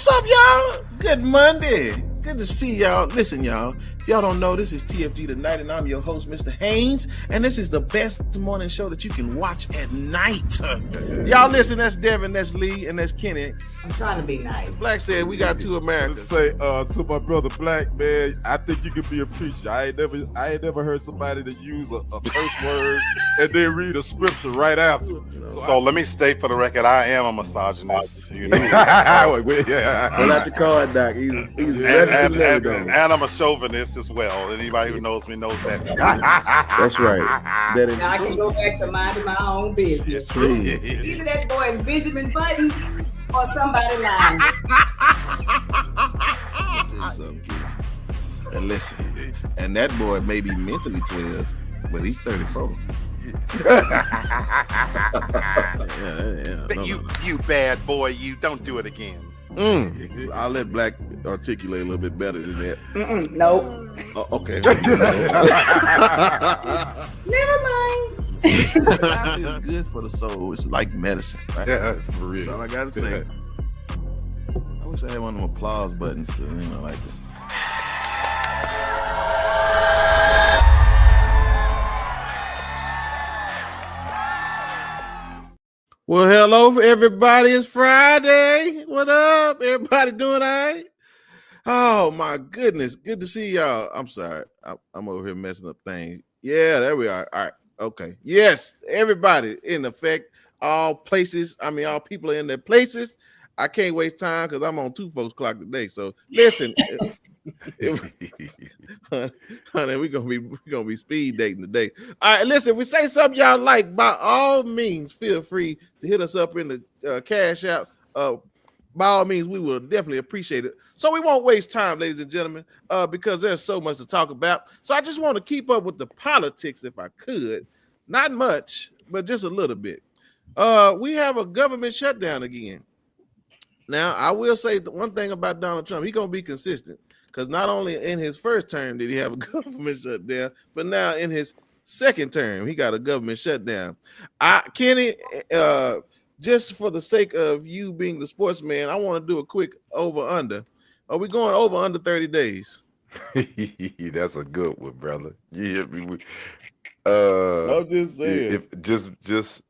What's up, y'all? Good Monday. Good to see y'all. Listen, y'all. If y'all don't know, this is TFG Tonight, and I'm your host, Mr. Haynes. And this is the best morning show that you can watch at night. Y'all listen, that's Devin, that's Lee, and that's Kenny. I'm trying to be nice. Black said we got two Americans. Let's say to my brother Black, man, I think you could be a preacher. I ain't never heard somebody that use a curse word and then read a scripture right after. So let me state for the record, I am a misogynist. You know, Pull out your card, Doc. He's and I'm a chauvinist as well. Anybody who knows me knows that. That's right. Now I can go back to minding my own business. Either that boy is Benjamin Button or somebody lying. And listen, and that boy may be mentally 12, but he's 34. You bad boy, you don't do it again. I'll let Black articulate a little bit better than that. Nope. Okay. Never mind. It's good for the soul. It's like medicine, right? Yeah, for real. That's all I gotta say. I wish I had one of them applause buttons to, like it. Well, hello, everybody. It's Friday. What up? Everybody doing all right? Oh, my goodness. Good to see y'all. I'm sorry. I'm over here messing up things. Yeah, there we are. All right. Okay. Yes, everybody in effect, all places. I mean, all people are in their places. I can't waste time because I'm on 2 folks' clock today. So listen, honey, we're gonna be speed dating today. All right, listen. If we say something y'all like, by all means, feel free to hit us up in the Cash App. By all means, we will definitely appreciate it. So we won't waste time, ladies and gentlemen, because there's so much to talk about. So I just want to keep up with the politics if I could. Not much, but just a little bit. We have a government shutdown again. Now, I will say the one thing about Donald Trump, he's going to be consistent because not only in his first term did he have a government shutdown, but now in his second term, he got a government shutdown. Kenny, just for the sake of you being the sportsman, I want to do a quick over-under. Are we going over under 30 days? That's a good one, brother. You hit me with, I'm just saying. Just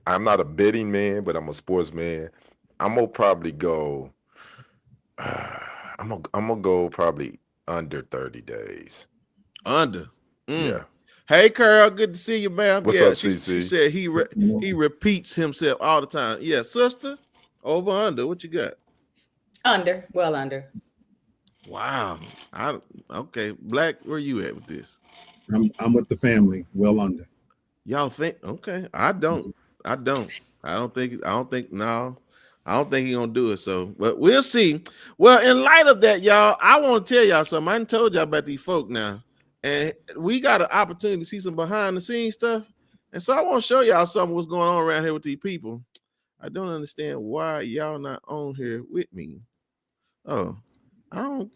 I'm not a betting man, but I'm a sportsman. I'm gonna probably go. I'm gonna go probably under 30 days. Under. Yeah. Hey, Carl, good to see you, man. What's up, CC? She said he repeats himself all the time. Yeah, sister, over under. What you got? Under. Well, under. Wow. Okay, Black, where you at with this? I'm with the family. Well under. Y'all think? Okay, I don't think. I don't think he's gonna do it. So, but we'll see. Well, in light of that, y'all, I want to tell y'all something. I done told y'all about these folk now, and we got an opportunity to see some behind the scenes stuff. And so I want to show y'all something what's going on around here with these people. I don't understand why y'all not on here with me. Oh, I don't.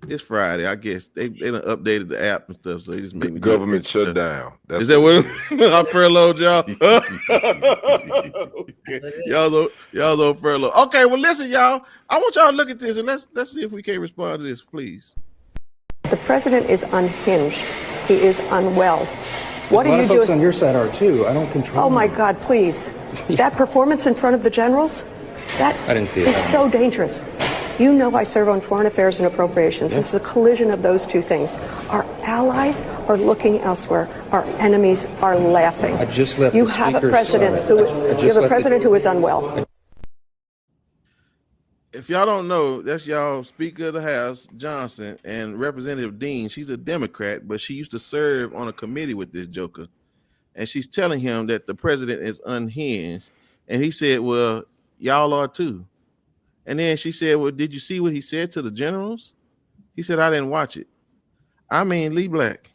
It's Friday. I guess they done updated the app and stuff, so they just made me Government shutdown. Is that what I furloughed y'all? Okay. Y'all on furlough. Okay, well, listen, y'all. I want y'all to look at this and let's see if we can respond to this, please. The president is unhinged. He is unwell. What are you doing? Folks on your side are too. I don't control. Oh my God! Please, that performance in front of the generals, that I didn't see it. is so dangerous. You know I serve on Foreign Affairs and Appropriations. It's a collision of those two things. Our allies are looking elsewhere. Our enemies are laughing. I just left. You have a president who is unwell. If y'all don't know, that's y'all Speaker of the House, Johnson, and Representative Dean. She's a Democrat, but she used to serve on a committee with this joker. And she's telling him that the president is unhinged. And he said, well, y'all are too. And then she said, well, did you see what he said to the generals? He said, I didn't watch it. I mean, Lee Black,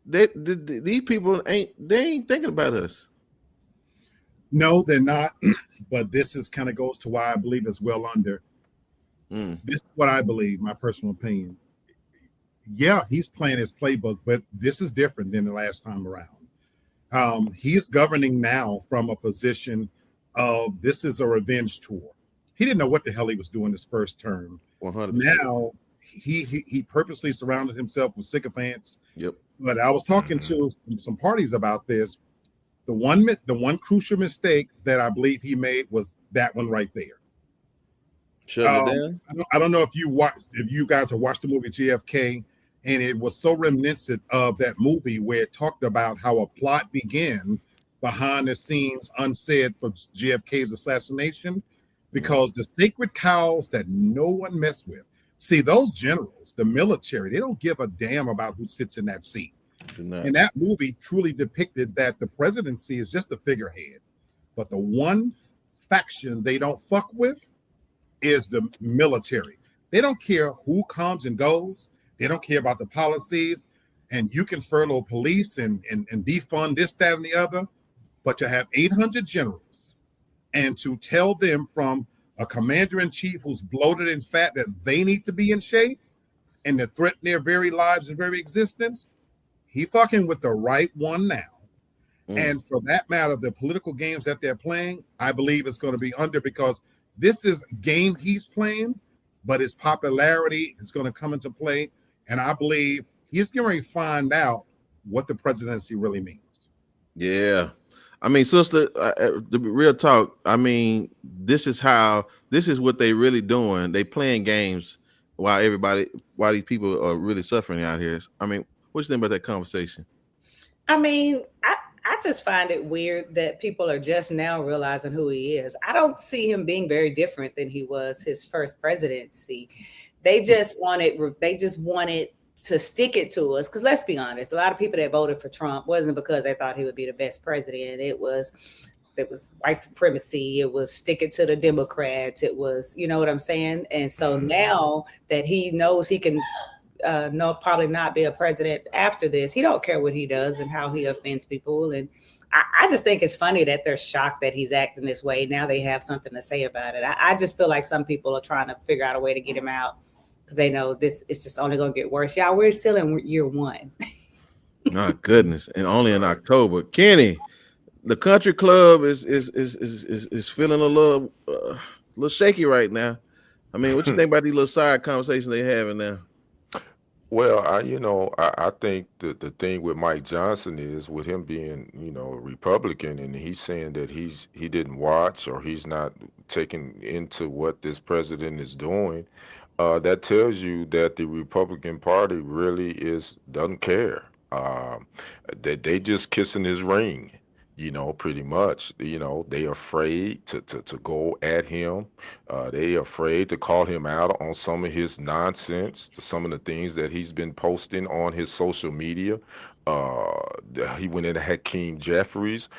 these people ain't thinking about us. No, they're not. But this is kind of goes to why I believe it's well under. This is what I believe, my personal opinion. Yeah, he's playing his playbook, but this is different than the last time around. He's governing now from a position of this is a revenge tour. he didn't know what the hell he was doing his first term. 100%. Now he purposely surrounded himself with sycophants. Yep. But I was talking to some parties about this. The one crucial mistake that I believe he made was that one right there. Shut it down. I don't know if you guys have watched the movie JFK, and it was so reminiscent of that movie where it talked about how a plot began behind the scenes unsaid for JFK's assassination, because the sacred cows that no one messed with. See, those generals, the military, they don't give a damn about who sits in that seat. And that movie truly depicted that the presidency is just a figurehead. But the one faction they don't fuck with is the military. They don't care who comes and goes. They don't care about the policies. And you can furlough police and defund this, that, and the other. But to have 800 generals and to tell them from a commander-in-chief who's bloated and fat that they need to be in shape and to threaten their very lives and very existence, he fucking with the right one now. And for that matter, the political games that they're playing, I believe it's going to be under, because this is a game he's playing, but his popularity is going to come into play. And I believe he's going to find out what the presidency really means. Yeah. I mean, sister, the real talk, I mean, this is what they really doing. They playing games while these people are really suffering out here. I mean, what you think about that conversation? I mean, I just find it weird that people are just now realizing who he is. I don't see him being very different than he was his first presidency. They just wanted to stick it to us, because let's be honest, a lot of people that voted for Trump wasn't because they thought he would be the best president. It was white supremacy. It was stick it to the Democrats. It was, you know what I'm saying? And so now that he knows he can probably not be a president after this, he don't care what he does and how he offends people. And I just think it's funny that they're shocked that he's acting this way. Now they have something to say about it. I just feel like some people are trying to figure out a way to get him out, because they know this is just only going to get worse. Y'all, we're still in year one. My goodness, and only in October. Kenny, the country club is feeling a little shaky right now. I mean, what you think about these little side conversations they having now? Well, I think the thing with Mike Johnson is, with him being, a Republican, and he's saying that he didn't watch, or he's not taking into what this president is doing. That tells you that the Republican Party really doesn't care. That they just kissing his ring, pretty much. They afraid to go at him. They afraid to call him out on some of his nonsense, some of the things that he's been posting on his social media. He went into Hakeem Jeffries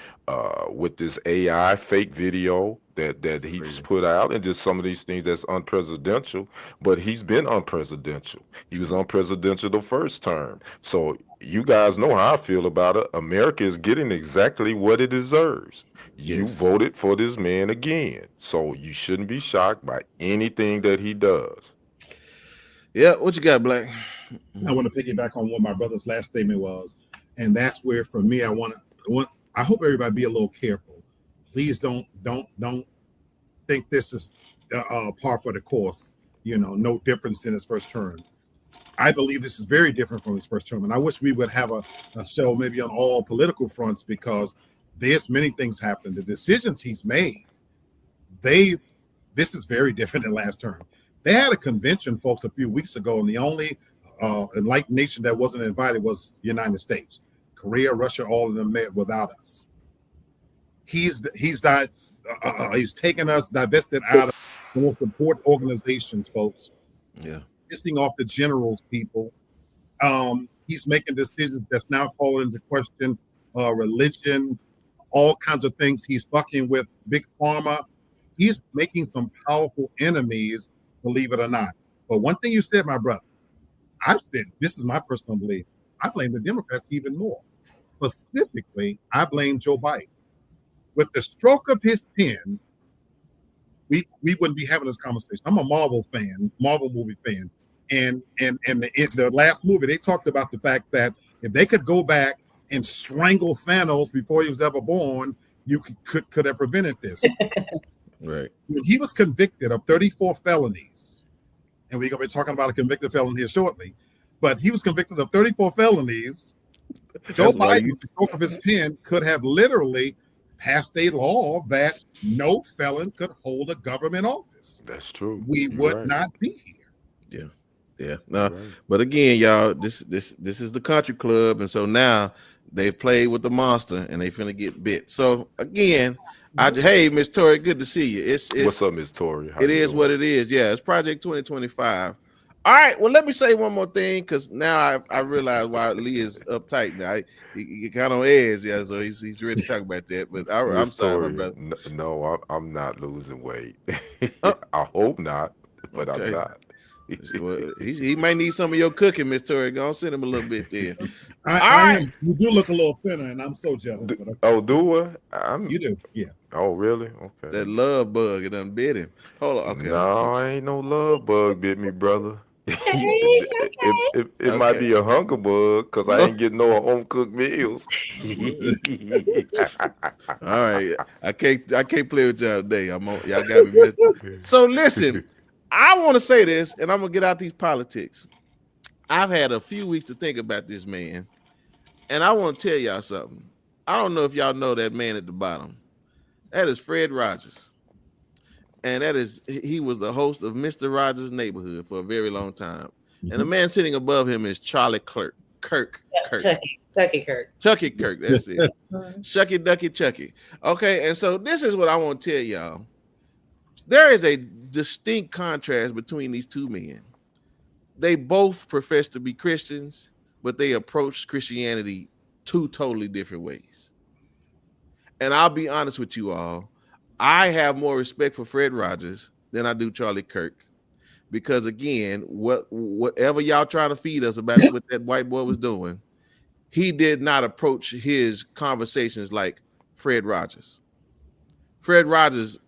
with this AI fake video that he just put out, and just some of these things that's unpresidential. But he's been unpresidential. He was unpresidential the first term. So you guys know how I feel about it. America is getting exactly what it deserves. You voted for this man again, so you shouldn't be shocked by anything that he does. Yeah, what you got, Black? I want to piggyback on what my brother's last statement was, and that's where, for me, I hope everybody be a little careful. Please don't think this is par for the course. No difference in his first term. I believe this is very different from his first term, and I wish we would have a show maybe on all political fronts, because there's many things happening. The decisions he's made, this is very different than last term. They had a convention, folks, a few weeks ago, and the only enlightened nation that wasn't invited was the United States. Korea, Russia, all of them met without us. He's taken us, divested out of the most important organizations, folks. Yeah. Pissing off the generals, people. He's making decisions that's now calling into question religion, all kinds of things. He's fucking with big pharma. He's making some powerful enemies, believe it or not. But one thing you said, my brother, I've said, this is my personal belief, I blame the Democrats even more. Specifically, I blame Joe Biden. With the stroke of his pen, we wouldn't be having this conversation. I'm a Marvel movie fan. And the last movie, they talked about the fact that if they could go back and strangle Thanos before he was ever born, you could have prevented this. Right. When he was convicted of 34 felonies, and we're going to be talking about a convicted felon here shortly, but he was convicted of 34 felonies. Joe Biden, with the stroke of his pen, could have literally passed a law that no felon could hold a government office. That's true. We would not be here. Yeah. No, but again, y'all, this is the country club, and so now they've played with the monster and they finna get bit. So again, hey, Miss Tori, good to see you. It's what's up, Miss Tori? It is what it is. Yeah, it's Project 2025. All right, well, let me say one more thing, because now I realize why Lee is uptight now. He kind of on edge, yeah, so he's ready to talk about that. But I'm sorry, my brother. No, I'm not losing weight. I hope not, but okay. I'm not. Well, he might need some of your cooking, Miss Tori. Go on, send him a little bit there. You do look a little thinner, and I'm so jealous. Oh, do I? You do, yeah. Oh, really? Okay. That love bug, it done bit him. Hold on, okay. No, ain't no love bug bit me, brother. It might be a hunger bug because I ain't getting no home cooked meals. All right, I can't play with y'all today. Y'all got me messed. So listen, I want to say this, and I'm gonna get out these politics. I've had a few weeks to think about this man, and I want to tell y'all something. I don't know if y'all know that man at the bottom. That is Fred Rogers. And he was the host of Mr. Rogers' Neighborhood for a very long time. And the man sitting above him is Charlie Kirk. Chucky Kirk. Chucky Kirk, that's it. Shucky Ducky Chucky. Okay, and so this is what I want to tell y'all. There is a distinct contrast between these two men. They both profess to be Christians, but they approach Christianity two totally different ways. And I'll be honest with you all. I have more respect for Fred Rogers than I do Charlie Kirk, because again, whatever y'all trying to feed us about what that white boy was doing, he did not approach his conversations like Fred Rogers. Fred Rogers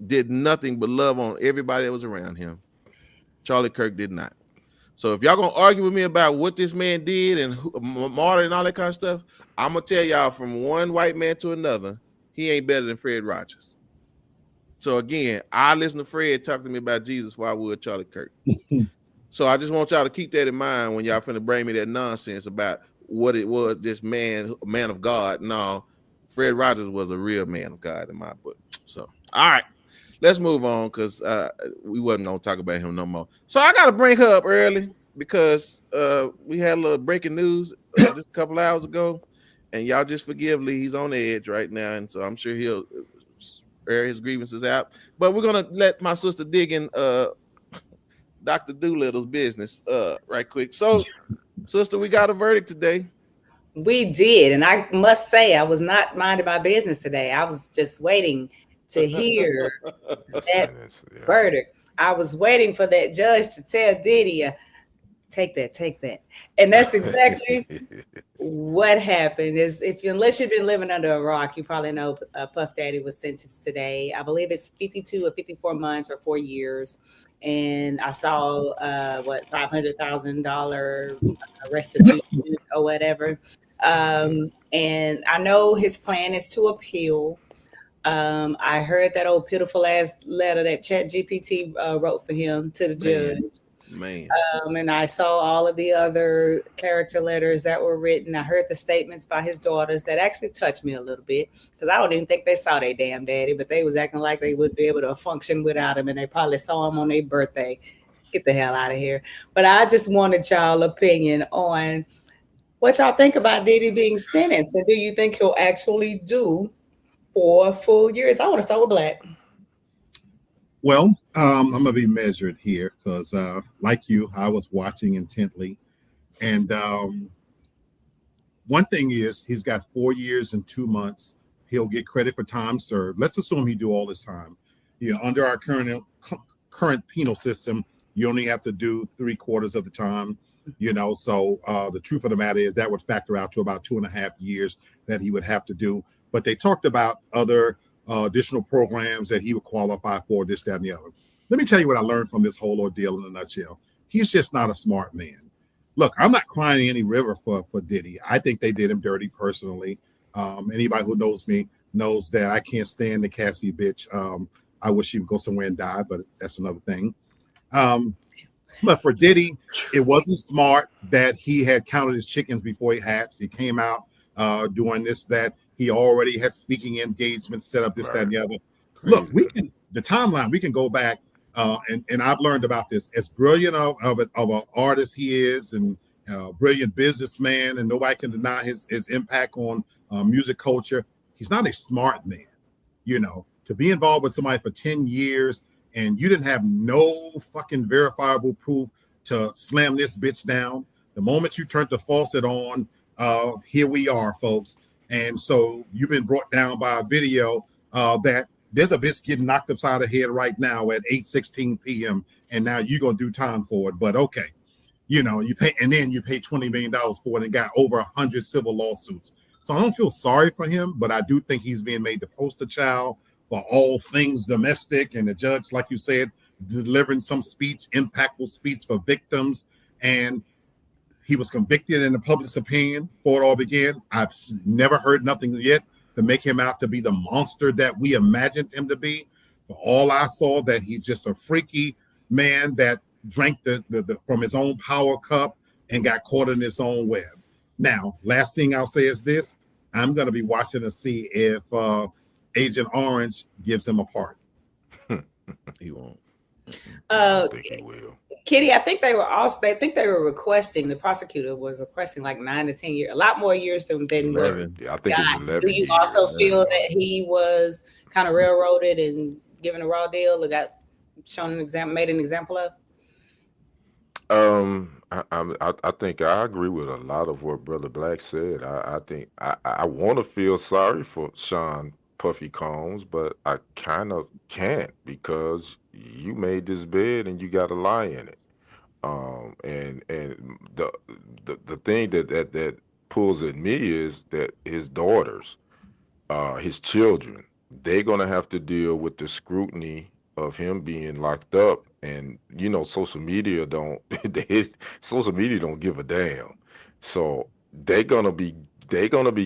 did nothing but love on everybody that was around him. Charlie Kirk did not. So if y'all gonna argue with me about what this man did and martyr and all that kind of stuff, I'm gonna tell y'all from one white man to another, he ain't better than Fred Rogers. So again, I listen to Fred talk to me about Jesus before I would Charlie Kirk. So I just want y'all to keep that in mind when y'all finna bring me that nonsense about what it was, this man of God. No, Fred Rogers was a real man of God in my book. So, all right, let's move on, because we wasn't gonna talk about him no more. So I gotta bring her up early because we had a little breaking news just a couple hours ago. And y'all just forgive Lee. He's on the edge right now. And so I'm sure he'll air his grievances out. But we're going to let my sister dig in Dr. Doolittle's business right quick. So, sister, we got a verdict today. We did. And I must say, I was not minding my business today. I was just waiting to hear that verdict. I was waiting for that judge to tell Diddy, take that. And that's exactly what happened. Is unless you've been living under a rock, you probably know Puff Daddy was sentenced today. I believe it's 52 or 54 months or 4 years. And I saw $500,000 restitution or whatever. And I know his plan is to appeal. I heard that old pitiful ass letter that ChatGPT wrote for him to the judge. Man. And I saw all of the other character letters that were written. I heard the statements by his daughters that actually touched me a little bit, because I don't even think they saw their damn daddy, but they was acting like they would be able to function without him, and they probably saw him on their birthday. Get the hell out of here. But I just wanted y'all opinion on what y'all think about Diddy being sentenced, and do you think he'll actually do 4 full years? I want to start with Black. Well, I'm going to be measured here because, like you, I was watching intently. And one thing is, he's got 4 years and 2 months. He'll get credit for time served. Let's assume he do all this time. Under our current penal system, you only have to do 3/4 of the time. So the truth of the matter is that would factor out to about 2.5 years that he would have to do. But they talked about other additional programs that he would qualify for, this, that, and the other. Let me tell you what I learned from this whole ordeal in a nutshell. He's just not a smart man. Look, I'm not crying any river for Diddy. I think they did him dirty personally. Anybody who knows me knows that I can't stand the Cassie bitch. I wish she would go somewhere and die, but that's another thing. But for Diddy, it wasn't smart that he had counted his chickens before he hatched. He came out doing this, that he already had speaking engagements set up, this, that, and the other. Look, we can the timeline. We can go back, and I've learned about this. As brilliant of an artist he is, and brilliant businessman, and nobody can deny his impact on music culture. He's not a smart man, you know. To be involved with somebody for 10 years and you didn't have no fucking verifiable proof to slam this bitch down. The moment you turned the faucet on, here we are, folks. And so you've been brought down by a video that there's a bitch getting knocked upside the head right now at 8:16 p.m. And now you're going to do time for it. But okay, you know, you pay, and then you pay $20 million for it and got over 100 civil lawsuits. So I don't feel sorry for him, but I do think he's being made the poster child for all things domestic, and the judge, like you said, delivering some speech, impactful speech for victims, and he was convicted in the public's opinion before it all began. I've never heard nothing yet to make him out to be the monster that we imagined him to be. For all I saw, that he's just a freaky man that drank the from his own power cup and got caught in his own web. Now, last thing I'll say is this: I'm going to be watching to see if Agent Orange gives him a part. He won't. I think he will. Kitty, I think they were requesting, the prosecutor was requesting like 9 to 10 years, a lot more years than 11. Yeah, I think it's 11 Do you years. also feel that he was kind of railroaded and given a raw deal or got shown an example, made an example of? I think I agree with a lot of what Brother Black said. I think I want to feel sorry for Sean Puffy Combs, but I kind of can't, because you made this bed and you got to lie in it. And the thing that pulls at me is that his daughters, his children, they're gonna have to deal with the scrutiny of him being locked up. And you know, social media don't give a damn. So they're gonna be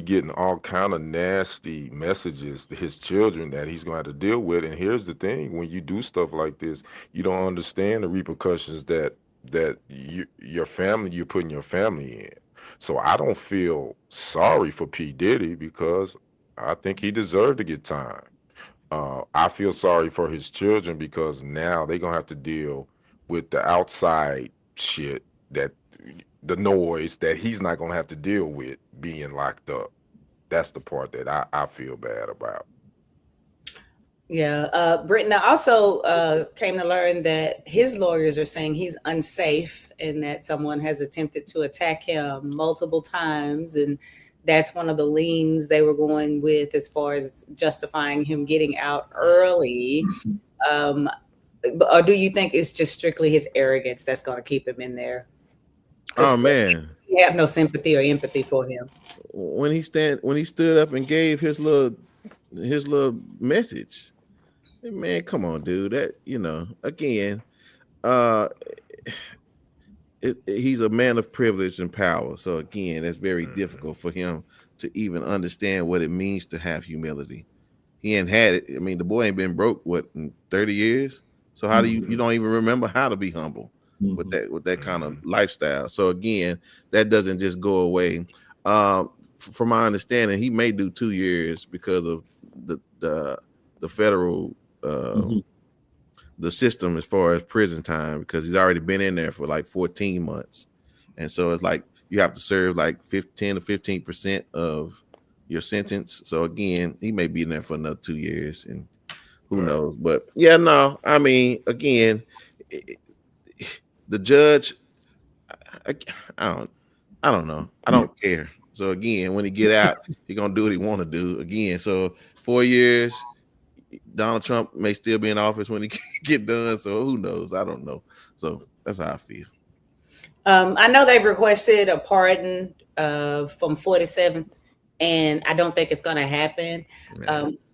getting all kind of nasty messages to his children that he's gonna have to deal with. And here's the thing: when you do stuff like this, you don't understand the repercussions that you're putting your family in. So I don't feel sorry for P. Diddy, because I think he deserved to get time. I feel sorry for his children, because now they're gonna have to deal with the outside shit, that the noise that he's not gonna have to deal with being locked up. That's the part that I feel bad about. Yeah, Britton, I also came to learn that his lawyers are saying he's unsafe and that someone has attempted to attack him multiple times, and that's one of the leans they were going with as far as justifying him getting out early. Or do you think it's just strictly his arrogance that's going to keep him in there? Oh man, you have no sympathy or empathy for him. When he stood up and gave his little message, man, come on, dude. That, you know, again, he's a man of privilege and power. So again, that's very difficult for him to even understand what it means to have humility. He ain't had it. I mean, the boy ain't been broke in 30 years. So how do you don't even remember how to be humble with that kind of lifestyle? So again, that doesn't just go away. From my understanding, he may do 2 years because of the federal the system as far as prison time, because he's already been in there for like 14 months. And so it's like you have to serve like 10 to 15% of your sentence. So again, he may be in there for another 2 years, and who knows. But yeah, no, I mean, again, the judge, I don't know. I don't care. So again, when he get out, he's gonna do what he want to do again. So 4 years, Donald Trump may still be in office when he get done. So who knows? I don't know. So that's how I feel. I know they've requested a pardon from 47, and I don't think it's going to happen.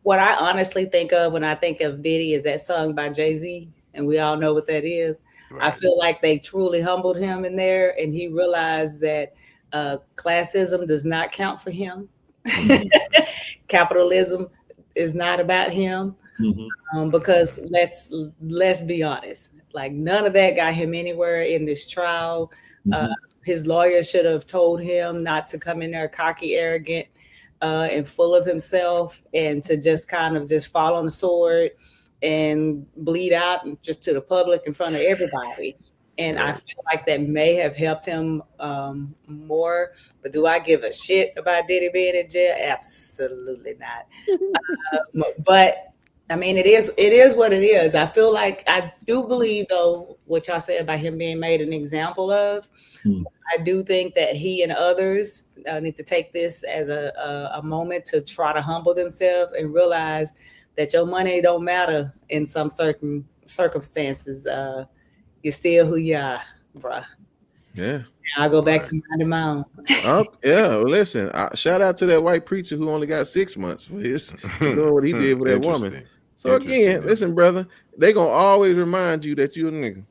What I honestly think of when I think of Diddy is that song by Jay-Z, and we all know what that is. Right. I feel like they truly humbled him in there, and he realized that classism does not count for him. Capitalism is not about him. Because let's be honest, like none of that got him anywhere in this trial. His lawyer should have told him not to come in there cocky, arrogant, and full of himself, and to just kind of just fall on the sword and bleed out just to the public in front of everybody. And I feel like that may have helped him more. But do I give a shit about Diddy being in jail? Absolutely not. But I mean, it is what it is. I feel like I do believe, though, what y'all said about him being made an example of. I do think that he and others need to take this as a moment to try to humble themselves and realize that your money don't matter in some certain circumstances. You're still who you are, bruh. Yeah. I'll go back to minding my own. Yeah, well, listen, shout out to that white preacher who only got 6 months for his doing what he did with that woman. So again, listen, brother, they gonna always remind you that you a nigga.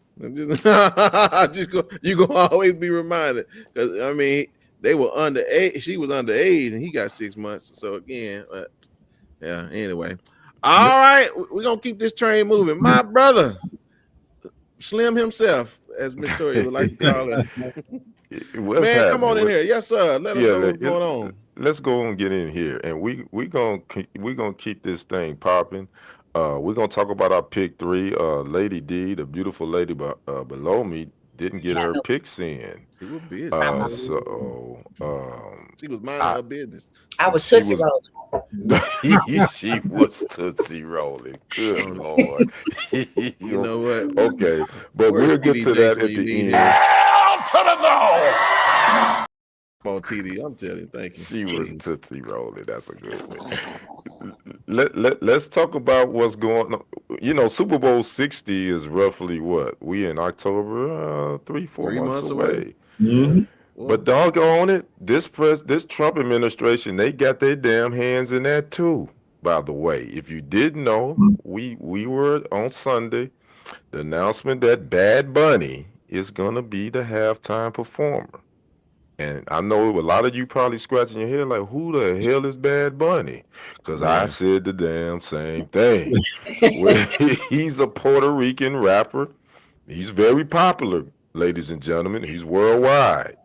You gonna always be reminded, because I mean they were underage. She was underage, and he got 6 months. So again, yeah. Anyway, all right, we're gonna keep this train moving. My brother, Slim himself, as Miss Toya would like to call it. Man, come on in here. Yes, sir. Let us know what's going on. Let's go and get in here, and we gonna keep this thing popping. We're gonna talk about our pick 3. Lady D, the beautiful lady below me, didn't get her picks in. She was busy. She was minding her business. I was Tootsie rolling. She was Tootsie rolling. Good Lord. You know what? Okay, but we'll get to that at the end. Hell to the no! Oh, TD, I'm telling you, thank you. She was Tootsie rolling. That's a good one. Let's talk about what's going on. You know, Super Bowl 60 is roughly what? We in October, 3 months away. But doggone it, this Trump administration, they got their damn hands in that too. By the way, if you didn't know, we were on Sunday, the announcement that Bad Bunny is gonna be the halftime performer. And I know a lot of you probably scratching your head like, who the hell is Bad Bunny? Because I said the damn same thing. He's a Puerto Rican rapper. He's very popular, ladies and gentlemen. He's worldwide.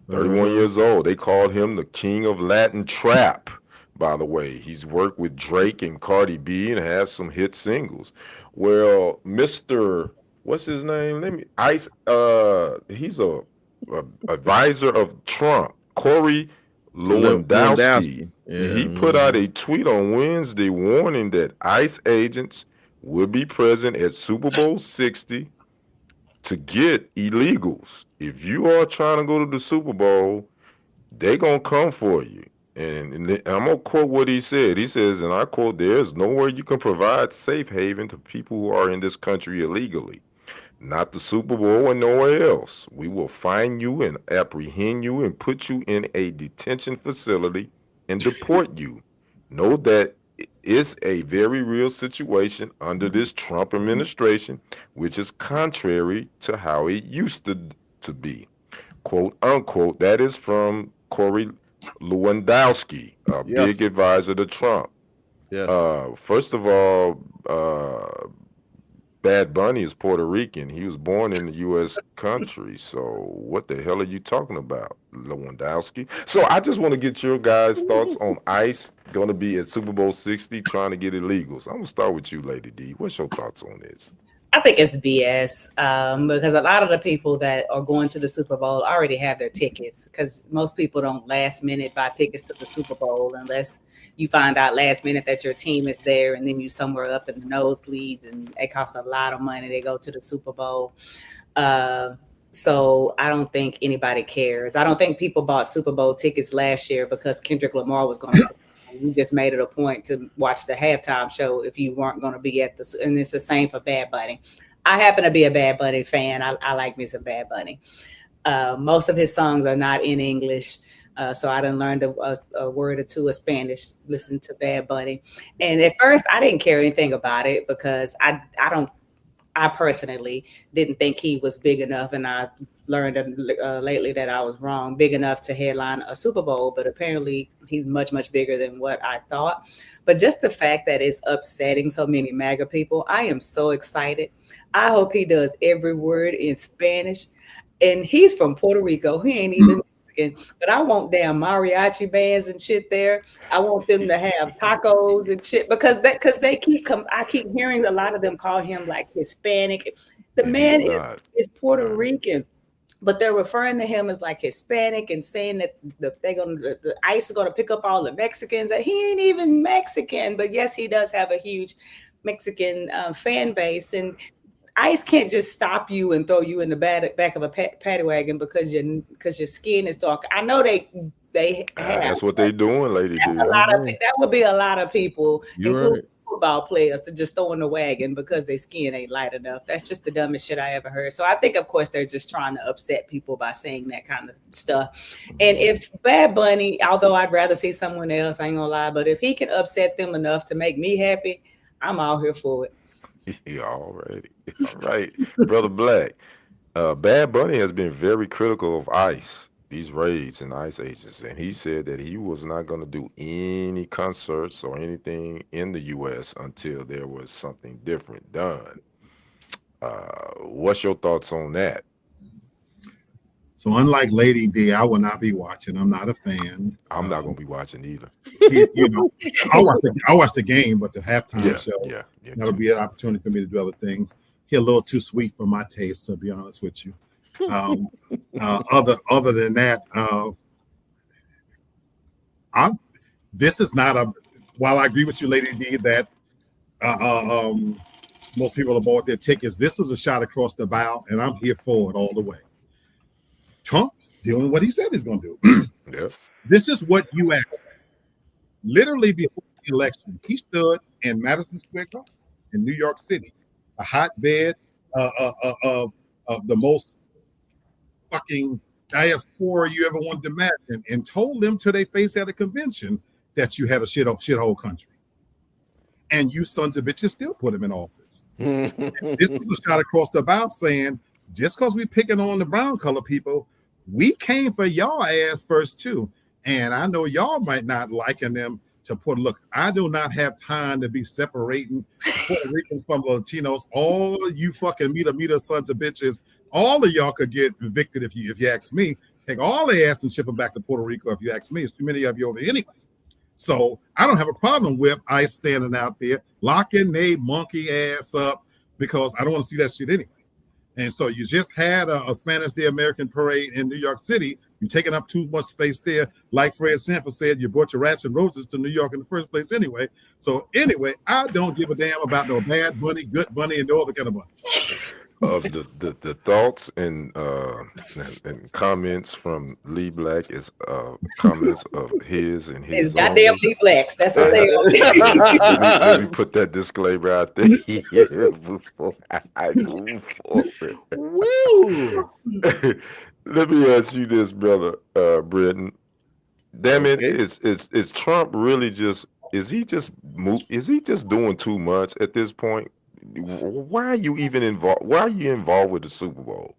31 years old. They called him the king of Latin trap, by the way. He's worked with Drake and Cardi B and has some hit singles. Well, Mr. What's his name? Ice. He's a advisor of Trump, Corey Lewandowski. He put out a tweet on Wednesday warning that ICE agents will be present at Super Bowl 60 to get illegals. If you are trying to go to the Super Bowl, they're going to come for you. And I'm going to quote what he said. He says, and I quote, "There's nowhere you can provide safe haven to people who are in this country illegally. Not the Super Bowl and nowhere else. We will find you and apprehend you and put you in a detention facility and deport you. Know that it's a very real situation under this Trump administration, which is contrary to how it used to be." Quote unquote. That is from Corey Lewandowski, a big advisor to Trump. First of all, Bad Bunny is Puerto Rican. He was born in the U.S. country. So what the hell are you talking about, Lewandowski? So I just want to get your guys' thoughts on ICE going to be at Super Bowl 60 trying to get illegals. I'm going to start with you, Lady D. What's your thoughts on this? I think it's BS because a lot of the people that are going to the Super Bowl already have their tickets, because most people don't last minute buy tickets to the Super Bowl unless you find out last minute that your team is there and then you somewhere up in the nosebleeds and it costs a lot of money to go to the Super Bowl. So I don't think anybody cares. I don't think people bought Super Bowl tickets last year because Kendrick Lamar was going to. You just made it a point to watch the halftime show if you weren't going to be at the, and it's the same for Bad Bunny. I happen to be a Bad Bunny fan. I like me some Bad Bunny. Most of his songs are not in English. So I done learned a word or two of Spanish, listening to Bad Bunny. And at first I didn't care anything about it because I don't I personally didn't think he was big enough, and I learned lately that I was wrong, big enough to headline a Super Bowl, but apparently he's much, much bigger than what I thought. But just the fact that it's upsetting so many MAGA people, I am so excited. I hope he does every word in Spanish. And he's from Puerto Rico. He ain't even Mexican, but I want damn mariachi bands and shit there. I want them to have tacos and shit because they I keep hearing a lot of them call him like Hispanic. The man is Puerto Rican, but they're referring to him as like Hispanic and saying that the ICE is gonna pick up all the Mexicans. He ain't even Mexican, but yes, he does have a huge Mexican fan base, and ICE can't just stop you and throw you in the back of a paddy wagon because your skin is dark. I know they have. That's what they doing, Lady D. That would be a lot of people, including right. football players, to just throw in the wagon because their skin ain't light enough. That's just the dumbest shit I ever heard. So I think, of course, they're just trying to upset people by saying that kind of stuff. And if Bad Bunny, although I'd rather see someone else, I ain't gonna lie, but if he can upset them enough to make me happy, I'm all here for it. Yeah, already. All right, Brother Black. Bad Bunny has been very critical of ICE, these raids and ICE agents, and he said that he was not going to do any concerts or anything in the U.S. until there was something different done. What's your thoughts on that? So unlike Lady D, I will not be watching. I'm not a fan. I'm not going to be watching either. You know, I'll watch the game, but the halftime show, that'll be an opportunity for me to do other things. He's a little too sweet for my taste, to be honest with you. Other than that, this is not a. While I agree with you, Lady D, that most people have bought their tickets, this is a shot across the bow, and I'm here for it all the way. Trump's doing what he said he's going to do. Yeah. This is what you asked. Literally before the election, he stood in Madison Square Garden in New York City, a hotbed of the most fucking diaspora you ever wanted to imagine, and told them to their face at a convention that you had a shithole country. And you sons of bitches still put him in office. This was a shot across the bow saying, just because we picking on the brown color people, we came for y'all ass first too. And I know y'all might not liken them to Puerto. Look, I do not have time to be separating Puerto Ricans from Latinos. All of you fucking meter sons of bitches, all of y'all could get evicted if you ask me. Take all the ass and ship them back to Puerto Rico if you ask me. It's too many of you over anyway. So I don't have a problem with ICE standing out there locking their monkey ass up because I don't want to see that shit anyway. And so you just had a Spanish Day American parade in New York City. You're taking up too much space there. Like Fred Sanford said, you brought your rats and roses to New York in the first place anyway. So anyway, I don't give a damn about no Bad Bunny, Good Bunny, and no other kind of bunny. The thoughts and comments from Lee Black is comments of his and his. It's goddamn Lee Blacks. That's what they are. Let me put that disclaimer out there before I move forward. Woo! Let me ask you this, brother, Britton. Damn it, is Trump really just? Is he just doing too much at this point? Why are you even involved? Why are you involved with the Super Bowl?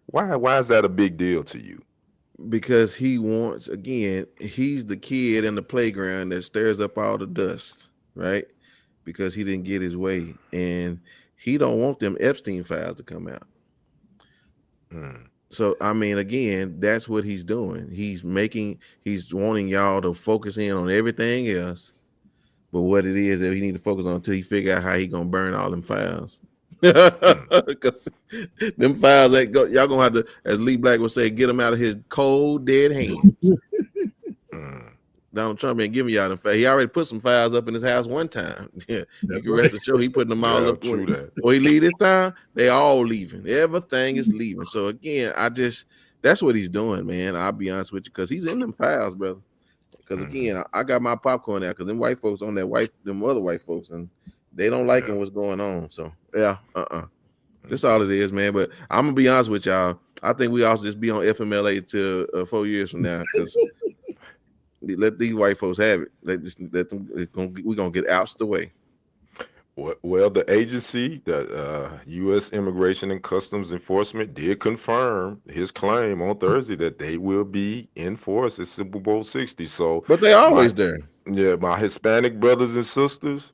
Why is that a big deal to you? Because he wants, again, he's the kid in the playground that stirs up all the dust, right? Because he didn't get his way, and he don't want them Epstein files to come out. So I mean, again, that's what he's doing. He's wanting y'all to focus in on everything else. But what it is that he need to focus on until he figure out how he gonna burn all them files. Because them files y'all gonna have to, as Lee Black would say, get them out of his cold dead hands. Donald Trump ain't giving y'all them files. He already put some files up in his house one time. Yeah, you can rest assured he putting them all up. True that. Or he leave this time, they all leaving. Everything is leaving. So again, that's what he's doing, man. I'll be honest with you, because he's in them files, brother. Because again, I got my popcorn out because them white folks on them other white folks, and they don't like what's going on. So yeah, that's all it is, man. But I'm gonna be honest with y'all. I think we all just be on FMLA till 4 years from now, because let these white folks have it. Let them. We're gonna get ousted away. Well, the agency, the U.S. Immigration and Customs Enforcement, did confirm his claim on Thursday that they will be in force at Super Bowl 60. So, But they always there. Yeah, my Hispanic brothers and sisters,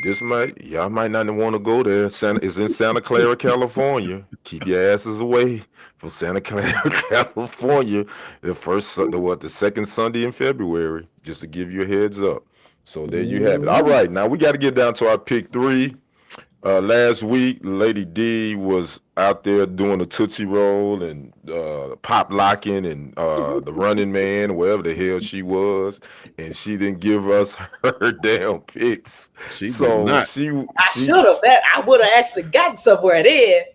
y'all might not want to go there. It's in Santa Clara, California. Keep your asses away from Santa Clara, California. The second Sunday in February, just to give you a heads up. So there you have it. All right, now we got to get down to our pick 3. Last week, Lady D was out there doing a Tootsie Roll and pop locking and the Running Man, wherever the hell she was, and she didn't give us her damn picks. She did not. I should have. I would have actually gotten somewhere there.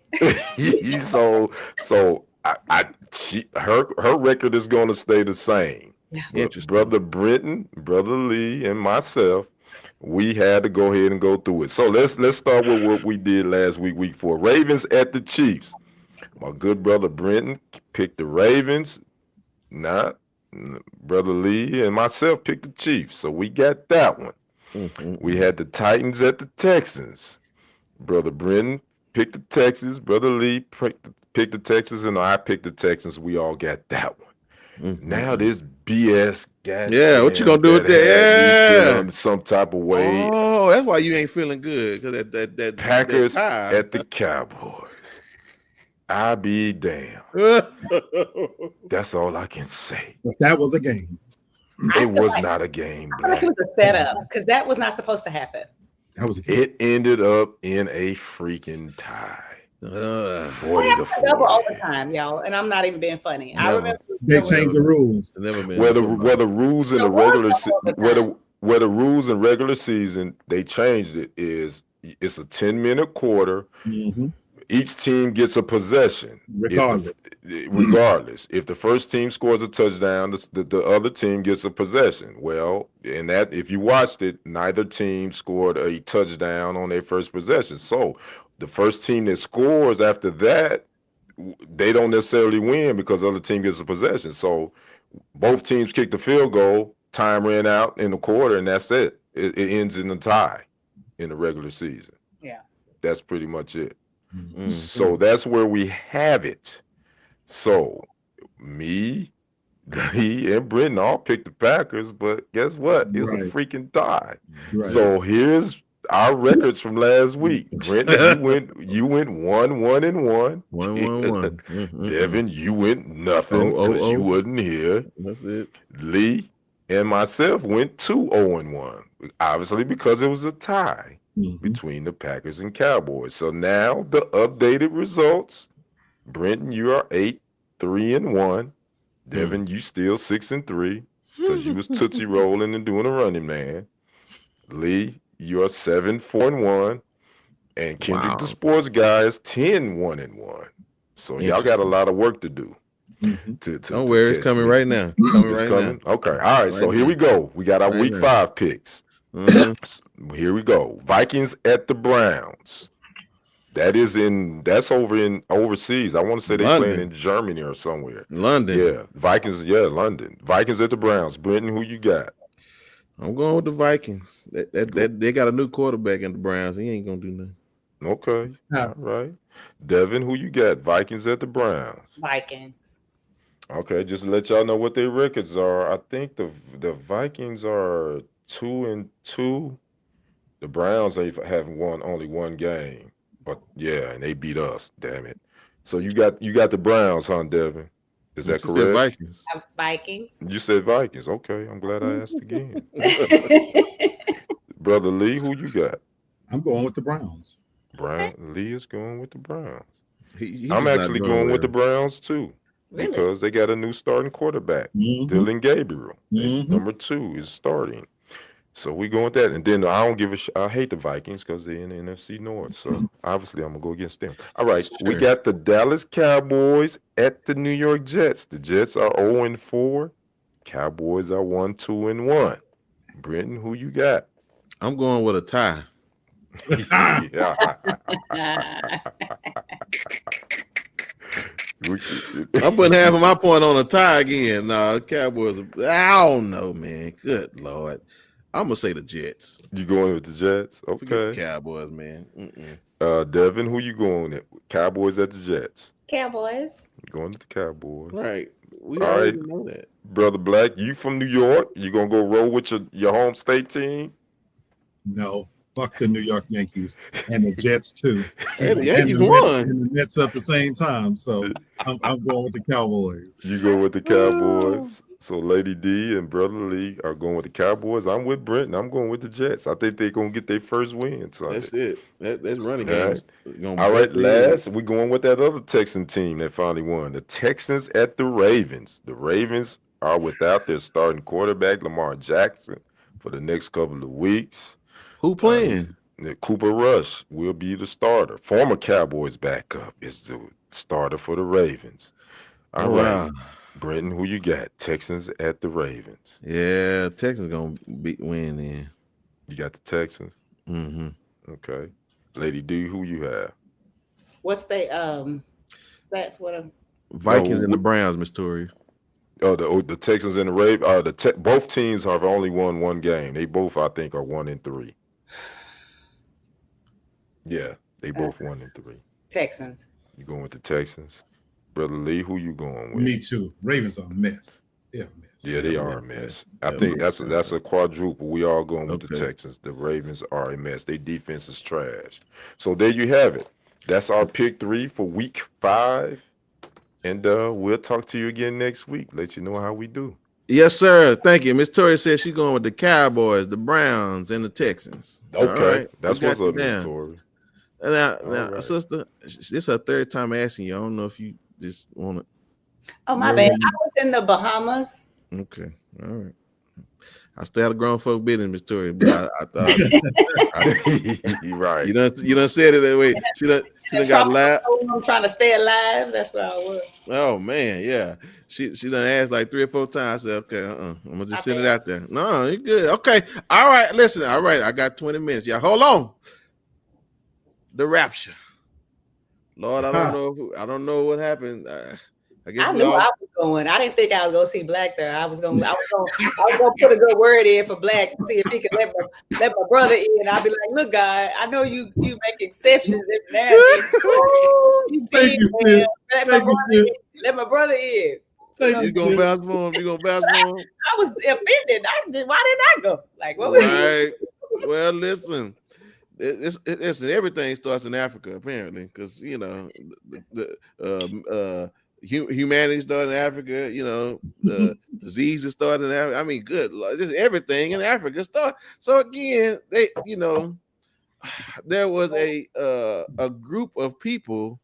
Her record is going to stay the same. Interesting. Brother Brenton, Brother Lee, and myself, we had to go ahead and go through it. So let's start with what we did last week, week 4. Ravens at the Chiefs. My good brother Brenton picked the Ravens. Brother Lee and myself picked the Chiefs. So we got that one. Mm-hmm. We had the Titans at the Texans. Brother Brenton picked the Texans. Brother Lee picked the Texans, and I picked the Texans. We all got that one. Mm-hmm. Now this BS guy. Yeah, what you gonna do with that? Yeah, some type of way. Oh, that's why you ain't feeling good, because that Packers at the Cowboys. I be damn. That's all I can say. But that was a game. It was not a game. I think it was a setup, because that was not supposed to happen. That was a game. It ended up in a freaking tie. 40 to 40. Double overtime, y'all, and I'm not even being funny. Never. I remember They changed the rules. Where the rules in the regular where the rules in regular season they changed it is it's a 10-minute quarter. Mm-hmm. Each team gets a possession. Regardless. If the first team scores a touchdown, the other team gets a possession. Well, in that, if you watched it, neither team scored a touchdown on their first possession. So the first team that scores after that, they don't necessarily win because the other team gets a possession. So both teams kick the field goal, time ran out in the quarter, and that's it. It ends in a tie in the regular season. Yeah. That's pretty much it. Mm-hmm. So that's where we have it. So me, Lee, and Brenton all picked the Packers, but guess what? It was a freaking tie. Right. So here's our records from last week. Brenton, you went 1-1-1. 1-1-1. Devin, you went nothing because you wasn't here. That's it. Lee and myself went 2-0-1. Obviously, because it was a tie between the Packers and Cowboys. So now the updated results. Brenton, you are 8-3-1. Devin, you still 6-3 because you was Tootsie rolling and doing a Running Man. Lee, you are 7-4-1, and Kendrick the Sports Guy is 10-1-1. So y'all got a lot of work to do. Don't worry, it's coming right now. It's coming. Okay, all right. So here we go. We got our week 5 picks. Here we go. Vikings at the Browns. That's overseas. I want to say they're playing in Germany or somewhere. London. Yeah, Vikings. Yeah, London. Vikings at the Browns. Brenton, who you got? I'm going with the Vikings. They got a new quarterback in the Browns. He ain't gonna do nothing. Okay. All right. Devin, who you got? Vikings at the Browns. Vikings. Okay, just to let y'all know what their records are. I think the Vikings are 2-2. The Browns have won only one game. But yeah, and they beat us. Damn it. So you got the Browns, huh, Devin? Is that correct? Vikings. Vikings. You said Vikings. Okay, I'm glad I asked again. Brother Lee, who you got? I'm going with the Browns. Lee is going with the Browns. I'm actually going with the Browns too. Really? Because they got a new starting quarterback, Dylan Gabriel. Number 2 is starting. So we going with that. And then I don't give I hate the Vikings because they're in the NFC North. So obviously I'm going to go against them. All right. Sure. We got the Dallas Cowboys at the New York Jets. The Jets are 0-4. Cowboys are 1-2-1. Brenton, who you got? I'm going with a tie. I'm putting half of my point on a tie again. Cowboys. I don't know, man. Good Lord. I'm gonna say the Jets. You going with the Jets? Forget the Okay. Cowboys, man. Devin, who you going with? Cowboys at the Jets? Cowboys. You going to the Cowboys? Right. We All already right. know that. Brother Black, you from New York? You gonna go roll with your home state team? No, fuck the New York Yankees and the Jets too. Hey, the Yankees and won. and the Mets at the same time. So I'm going with the Cowboys. You go with the Cowboys. So Lady D and Brother Lee are going with the Cowboys. I'm with Brent, and I'm going with the Jets. I think they're gonna get their first win Sunday. That's it. That's running All games. right. All right, last we're going with that other Texan team that finally won. The Texans at the Ravens. The Ravens are without their starting quarterback Lamar Jackson for the next couple of weeks. Who playing? Cooper Rush will be the starter. Former Cowboys backup is the starter for the Ravens. All right. Brenton, who you got? Texans at the Ravens. Yeah, Texans gonna win then. You got the Texans? Mm-hmm. Okay. Lady D, who you have? What's they stats? What Vikings and the Browns, Miss Tori. Oh, the Texans and the Ravens. Both teams have only won one game. They both, I think, are 1-3. Yeah, they both 1-3. Texans. You going with the Texans? Brother Lee, who you going with? Me too. Ravens are a mess. Yeah, mess. Yeah, they are a mess. I think that's a quadruple. We all going with the Texans. The Ravens are a mess. Their defense is trash. So there you have it. That's our pick 3 for week 5. And we'll talk to you again next week. Let you know how we do. Yes, sir. Thank you. Miss Tori says she's going with the Cowboys, the Browns, and the Texans. Okay. That's what's up, Miss Tori. Now, sister, this is her third time asking you. I don't know if you just want to. Oh, my bad. I was in the Bahamas. Okay. All right. I still had a grown folk business, Miss Tori, but I thought right. You done said it that way. She done got live. I'm trying to stay alive. That's what I was. Oh man, yeah. She done asked like 3 or 4 times. I said, okay, I'm gonna just send it out there. No, you're good. Okay. All right, listen. All right, I got 20 minutes. Yeah, hold on. The rapture. Lord, I don't know what happened. I guess I knew I was going. I didn't think I was gonna see Black there. I was gonna put a good word in for Black to see if he could let my brother in. I'd be like, look, God, I know you make exceptions every now and then. Let my brother in. You gonna bounce for him? You gonna bounce for him? I was offended. Why didn't I go? Like, what was right? Well, listen. Everything starts in Africa, apparently, because humanity started in Africa. The diseases started in Africa. I mean, good Lord, just everything in Africa started. So again, there was a group of people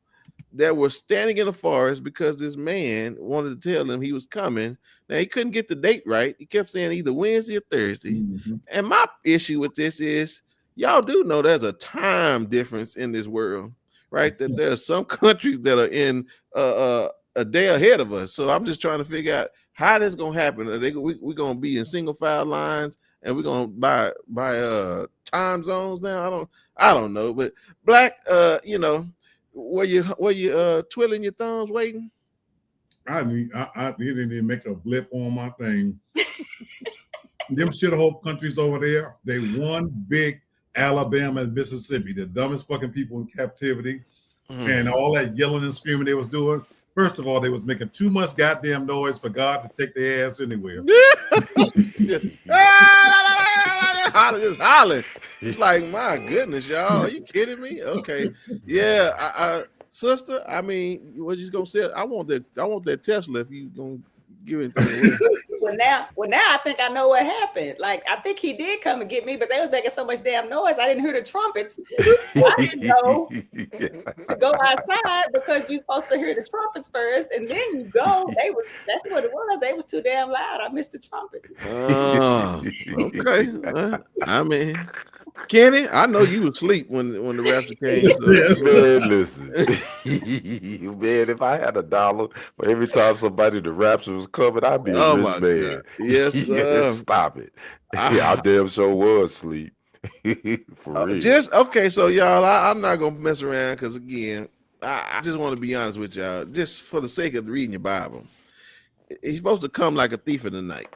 that were standing in the forest because this man wanted to tell them he was coming. Now he couldn't get the date right. He kept saying either Wednesday or Thursday. Mm-hmm. And my issue with this is, y'all do know there's a time difference in this world, right? That there are some countries that are in a day ahead of us. So I'm just trying to figure out how this gonna happen. We're gonna be in single file lines and we're gonna buy time zones now. I don't know. But Black, were you twiddling your thumbs waiting? I didn't even make a blip on my thing. Them shithole countries over there, they one big Alabama and Mississippi, the dumbest fucking people in captivity, and all that yelling and screaming they was doing. First of all, they was making too much goddamn noise for God to take their ass anywhere. Just hollering. It's like, my goodness, y'all, are you kidding me? Okay, yeah, sister. I mean, what you gonna say? I want that Tesla. If you gonna give it. Well, now I think I know what happened. Like, I think he did come and get me, but they was making so much damn noise. I didn't hear the trumpets. I didn't know to go outside because you're supposed to hear the trumpets first, and then you go. That's what it was. They was too damn loud. I missed the trumpets. Okay. I mean, Kenny, I know you was asleep when the rapture came. So. Man, listen, man, if I had $1 for every time somebody the rapture was coming, I'd be a rich man. Yes, stop it. I damn sure was asleep. For real. Okay, so y'all, I'm not gonna mess around because again, I just want to be honest with y'all, just for the sake of reading your Bible. He's supposed to come like a thief in the night.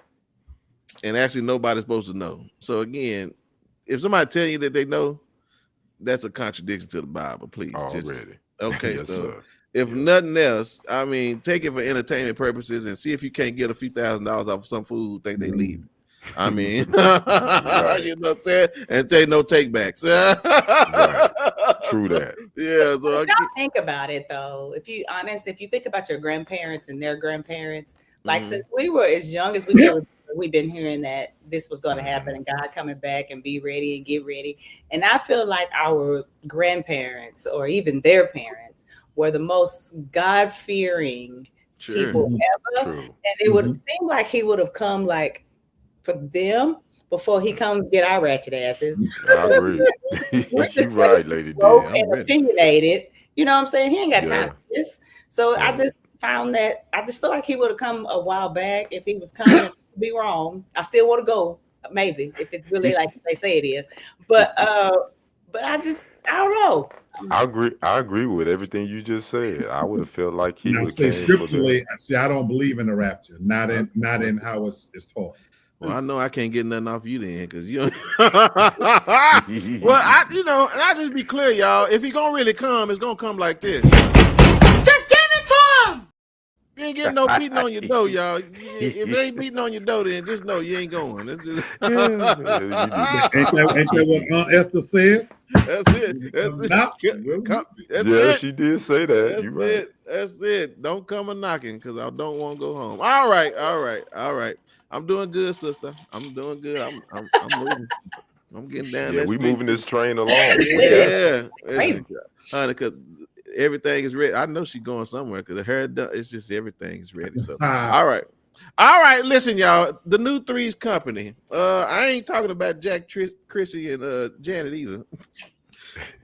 and actually nobody's supposed to know. So again, if somebody tell you that they know, that's a contradiction to the Bible. Please, Already. Okay, Yes, so sir. if nothing else, I mean, take it for entertainment purposes and see if you can't get a few $1,000s off some food. Think they leave. I mean, Right. you know what I'm saying? And take no takebacks. Right. True that. Yeah. So Don't think about it though. If you think about your grandparents and their grandparents, like since we were as young as we can remember, we've been hearing that this was going to happen and God coming back and be ready and get ready. And I feel like our grandparents or even their parents were the most God-fearing people ever. True. And it would seem like he would have come like for them before he comes get our ratchet asses. I agree. You're right, Lady D. And opinionated. You know what I'm saying? He ain't got time for this. So Yeah. I just feel like he would have come a while back if he was coming. Be wrong. I still want to go, maybe, if it's really like they say it is. But I don't know. I agree with everything you just said. I would have felt like he Now, would say have came for scripturally, I don't believe in the rapture. Not in how it's taught. Well, I know I can't get nothing off you then, because you. Well, and I just be clear, y'all. If he gonna really come, it's gonna come like this. Just give it to him. You ain't getting no beating on your door, y'all. If it ain't beating on your door, then just know you ain't going. It's just... Ain't that what Aunt Esther said? That's it. She did say that. That's You're right. it. That's it. Don't come a knocking because I don't want to go home. All right. I'm doing good, sister. I'm doing good. I'm moving. I'm getting down. Yeah, we moving this train along. Yeah, honey, because everything is ready. I know she's going somewhere because her done. It's just everything is ready. So all right. Listen, y'all. The new Threes Company. I ain't talking about Jack, Chrissy, and Janet either.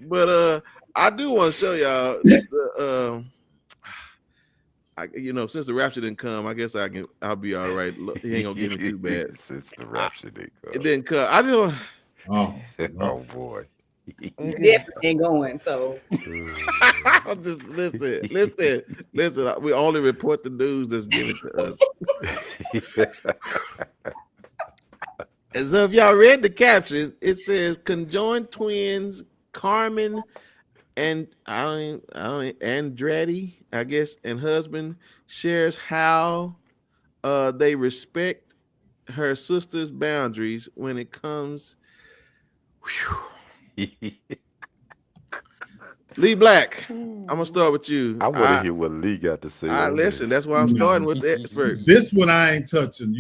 But I do want to show y'all. Since the rapture didn't come, I guess I'll be all right. Look, he ain't gonna get me too bad. Since the rapture didn't come. It didn't come. I just. Oh boy. Definitely ain't going. So just listen. We only report the news that's given to us. And so if y'all read the caption, it says conjoined twins Carmen and Andretti, I guess, and husband shares how they respect her sister's boundaries when it comes. Lee Black, I'm gonna start with you. I want to hear what Lee got to say. Listen, that's why I'm starting with the expert. This one I ain't touching,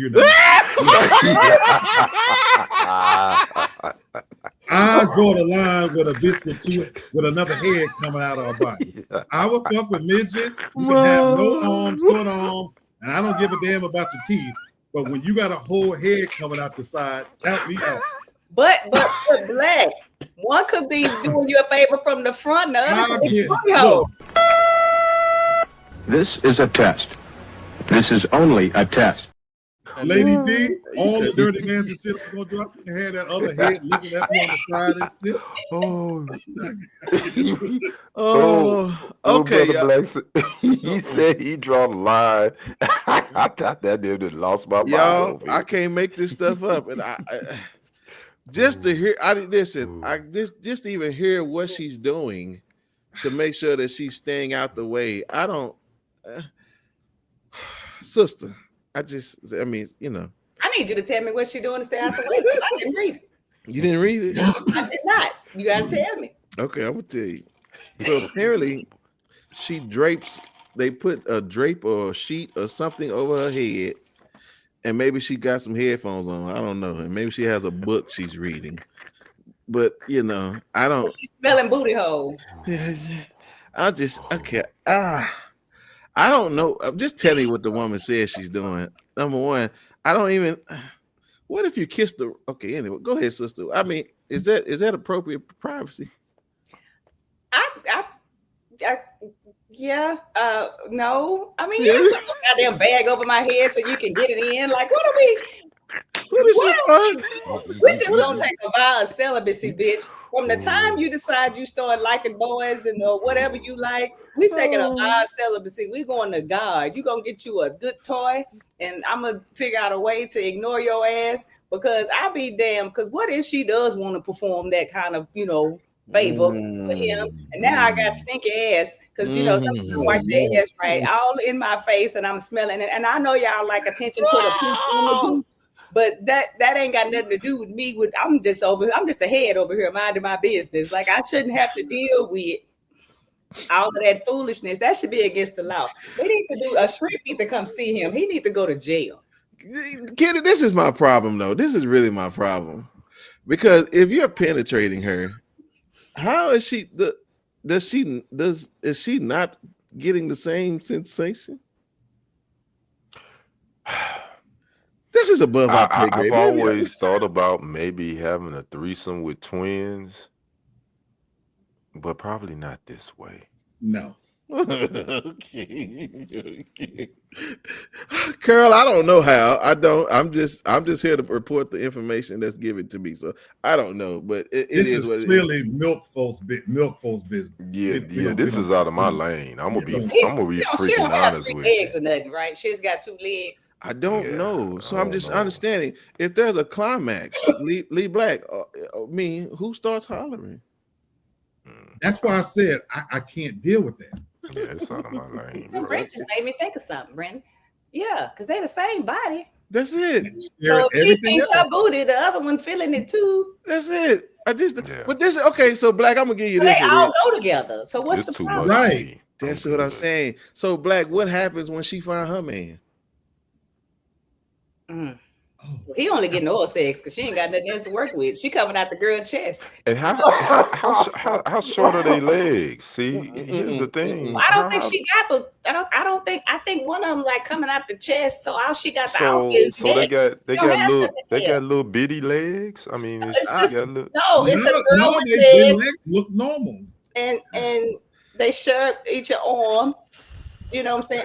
I draw the line with a bitch with another head coming out of her body. I would fuck with midgets. You can have no arms, good arms, and I don't give a damn about your teeth. But when you got a whole head coming out the side, count me out. But Black, one could be doing you a favor from the front, the other could be This is a test. This is only a test. Lady D, all the dirty Nancy shit is gonna drop and had that other head looking at me on the side and shit. Okay. Black, he said he draw the line. I thought that dude had lost my mind. Y'all, I can't make this stuff up, and I just to hear. Just to even hear what she's doing to make sure that she's staying out the way. I don't, sister. I need you to tell me what she's doing to stay out the way. I didn't read it. You didn't read it? I did not. You got to tell me. Okay, I'm gonna tell you. So apparently, they put a drape or a sheet or something over her head, and maybe she got some headphones on. I don't know, and maybe she has a book she's reading. But I don't. So she's smelling booty hole. I don't know. Just tell me what the woman says she's doing. Number one, I don't even. What if you kiss the? Okay, anyway, go ahead, sister. I mean, is that appropriate privacy? Yeah. No. I mean, you put a goddamn bag over my head so you can get it in. Like, what are we? What is this fun? We just gonna take a vow of celibacy, bitch. From the time you decide you start liking boys and whatever you like, we taking a vow of celibacy. We going to God. You gonna get you a good toy, and I'm gonna figure out a way to ignore your ass because I be damned. Because what if she does want to perform that kind of favor for him, and now I got stinky ass because some people wipe their ass right all in my face, and I'm smelling it. And I know y'all like attention to the people, but that ain't got nothing to do with me. I'm just a head over here minding my business. Like I shouldn't have to deal with all of that foolishness. That should be against the law. They need to do a shrimp need to come see him. He need to go to jail. Kenny, this is my problem though. This is really my problem because if you're penetrating her. How is she? Is she not getting the same sensation? This is above our pay grade. I've always thought about maybe having a threesome with twins, but probably not this way. No. Okay. Carl, I don't know how. I'm just here to report the information that's given to me. So I don't know, but it is what clearly milk folks business. Yeah, this is out of my lane. I'm gonna be freaking honest with you. Legs or nothing, right? She's got 2 legs. I don't know. So I'm just understanding if there's a climax, Lee Black, who starts hollering? That's why I said I can't deal with that. Yeah, it's out of my lane. Brent just made me think of something, Brent. Yeah, because they're the same body. That's it. So if she thinks her booty, the other one feeling it too. That's it. But this is okay. So Black, I'm gonna give you this. They all go together. So what's the problem? Right. That's what I'm saying. So Black, what happens when she find her man? He only getting oral sex because she ain't got nothing else to work with. She coming out the girl chest. And how short are they legs? See, here's the thing. I don't think she got. I think one of them like coming out the chest. So all she got the outfit. So they got little bitty legs. I mean, it's a girl they legs look normal. And they share each arm. You know what I'm saying?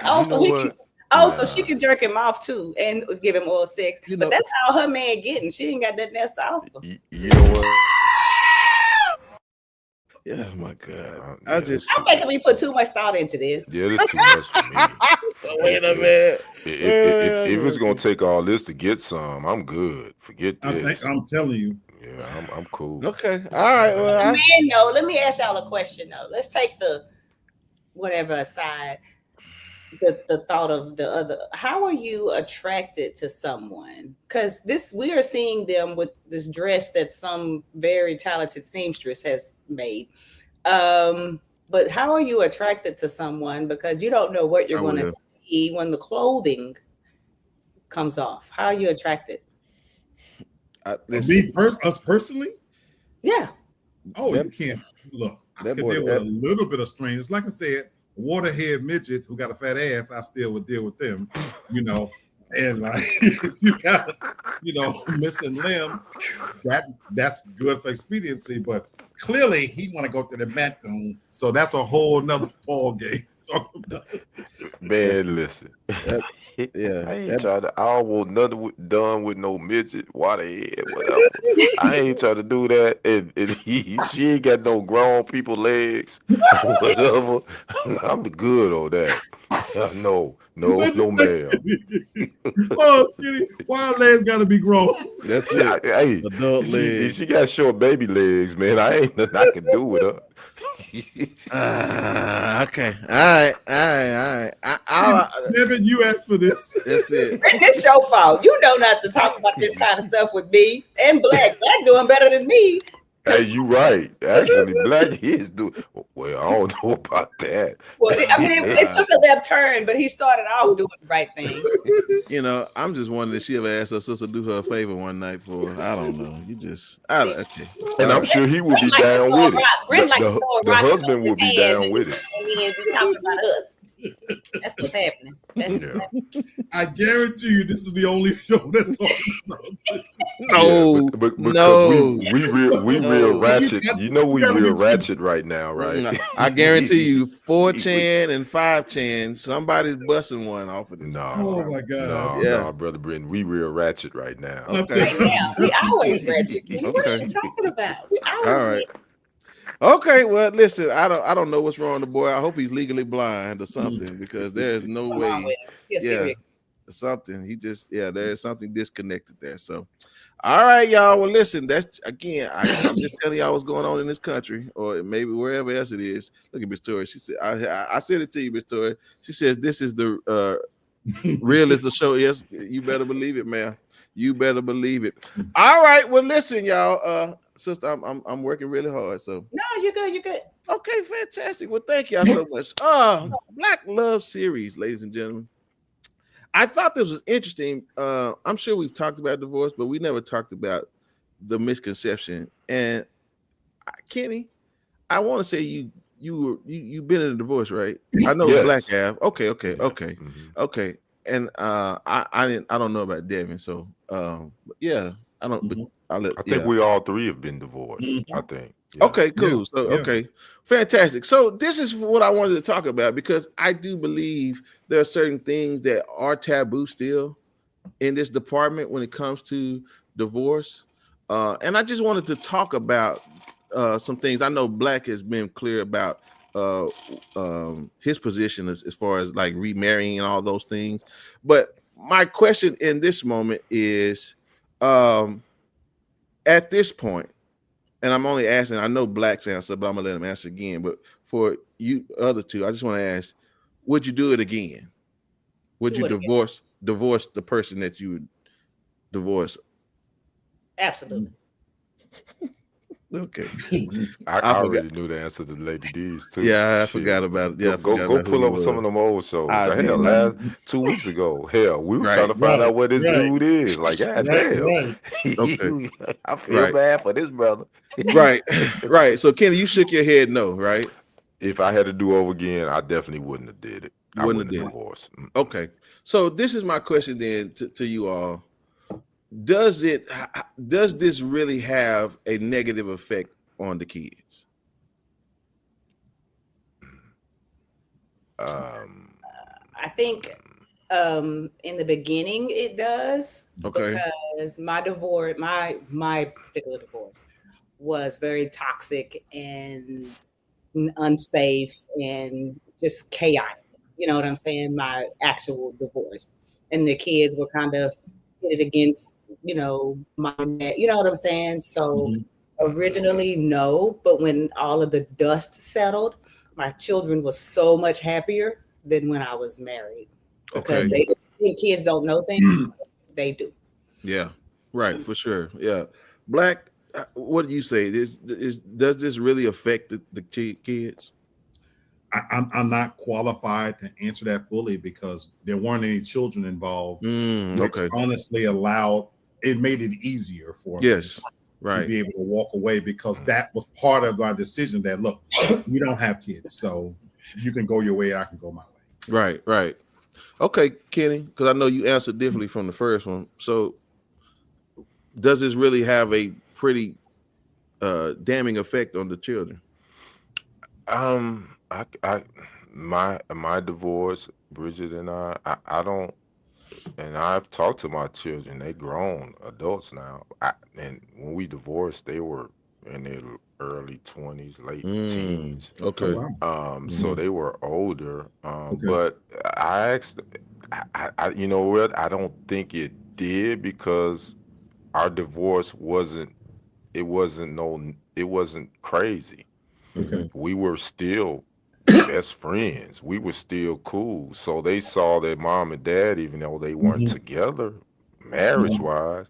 So she can jerk him off too and give him oral sex. But that's how her man getting. She ain't got nothing else to offer. You know what? Yeah, my God. I think we put too much thought into this. Yeah, this is too much for me. So wait a minute. If it's gonna take all this to get some, I'm good. Forget this. I'm telling you. Yeah, I'm cool. Okay. All right. Well, let me ask y'all a question though. Let's take the whatever aside. The thought of the other. How are you attracted to someone? Because we are seeing them with this dress that some very talented seamstress has made. But how are you attracted to someone? Because you don't know what you're going to see when the clothing comes off. How are you attracted? Us personally? Yeah. Oh, you can't look. I could deal with a little bit of strange. Like I said. Waterhead midget who got a fat ass, I still would deal with them, and like you got, missing limb, that's good for expediency, but clearly he want to go to the bathroom, so that's a whole nother ball game. Man, listen. I ain't trying to. I don't want nothing done with no midget, waterhead, whatever. I ain't trying to do that. And she ain't got no grown people legs, whatever. I'm good on that. No, ma'am. Oh, Kitty, why legs gotta be grown? That's it. Hey, adult legs. She got short baby legs, man. I ain't nothing I can do with her. Okay. All right. Never you asked for this. That's it. It's your fault. You know not to talk about this kind of stuff with me and Black. Black doing better than me. Hey, you right. Actually, Black is doing well. I don't know about that. Well, I mean, it took a left turn, but he started off doing the right thing. I'm just wondering if she ever asked her sister to do her a favor one night for her. I don't know. Okay. And I'm sure he would be down with it. The husband would be down with it. And then be talking about us. That's what's happening. I guarantee you, this is the only show that's talking about. No, but no. because we real ratchet. You know we real ratchet right now, right? I guarantee you, 4chan and 5chan, somebody's busting one off of this. Oh my God. No, brother Brenton, we real ratchet right now. Okay. Right now, we always ratchet. What are you talking about? We always All right. Okay, well, listen, I don't know what's wrong with the boy. I hope he's legally blind or something because there's no way. Yeah, something. He just there's something disconnected there. So, all right, y'all. Well, listen, that's again. I'm just telling y'all what's going on in this country, or maybe wherever else it is. Look at Miss Tori. She said, "I said it to you, Miss Tori." She says, "This is the realist of show." Yes, you better believe it, man. You better believe it. All right. Well, listen, y'all. Sister, I'm working really hard. So no, you're good. You're good. Okay, fantastic. Well, thank y'all so much. Black Love Series, ladies and gentlemen. I thought this was interesting. I'm sure we've talked about divorce, but we never talked about the misconception. And Kenny, I want to say you've been in a divorce, right? I know Yes. Black have. Okay. Mhm. Okay. And I don't know about Devin, so yeah, I don't. But I think we all three have been divorced. I think. Yeah. Okay, cool. Yeah, So yeah. okay, fantastic. So this is what I wanted to talk about because I do believe there are certain things that are taboo still in this department when it comes to divorce, and I just wanted to talk about some things. I know Black has been clear about his position as far as like remarrying and all those things, but my question in this moment is, at this point. And I'm only asking, I know Black's answer, but I'm gonna let him answer again. But for you other two, I just want to ask, would you do it again? Would you divorce the person that you would divorce? Absolutely. Okay. I already knew the answer to Lady D's too. Yeah, I Shit. forgot about it. Yeah, Go pull up some of them old shows. Hell, last 2 weeks ago, we were trying to find out where this dude is. Like, God damn. Okay. I feel bad for this brother. Right. So Kenny, you shook your head no, right? If I had to do over again, I definitely wouldn't have did it. I wouldn't have divorced. Okay. So this is my question then to you all. Does this really have a negative effect on the kids? I think in the beginning it does. Okay. Because my divorce, my particular divorce was very toxic and unsafe and just chaotic. You know what I'm saying? My actual divorce. And the kids were kind of pitted against, mom and dad. You know what I'm saying? So originally, no. But when all of the dust settled, my children were so much happier than when I was married. Because they think kids don't know things. They do. Yeah, right, for sure. Yeah. Black, what do you say? Does this really affect the kids? I'm not qualified to answer that fully because there weren't any children involved. Which honestly it made it easier for me to be able to walk away because that was part of my decision that, look, we don't have kids, so you can go your way, I can go my way. Right. Okay, Kenny, because I know you answered differently from the first one. So does this really have a pretty damning effect on the children? My divorce, Bridget and I don't, and I've talked to my children. They grown adults now. And when we divorced, they were in their early 20s, late teens. Okay. So they were older. But I asked, you know what? I don't think it did because our divorce wasn't crazy. Okay. We were still best friends. We were still cool. So they saw that mom and dad, even though they weren't together marriage wise,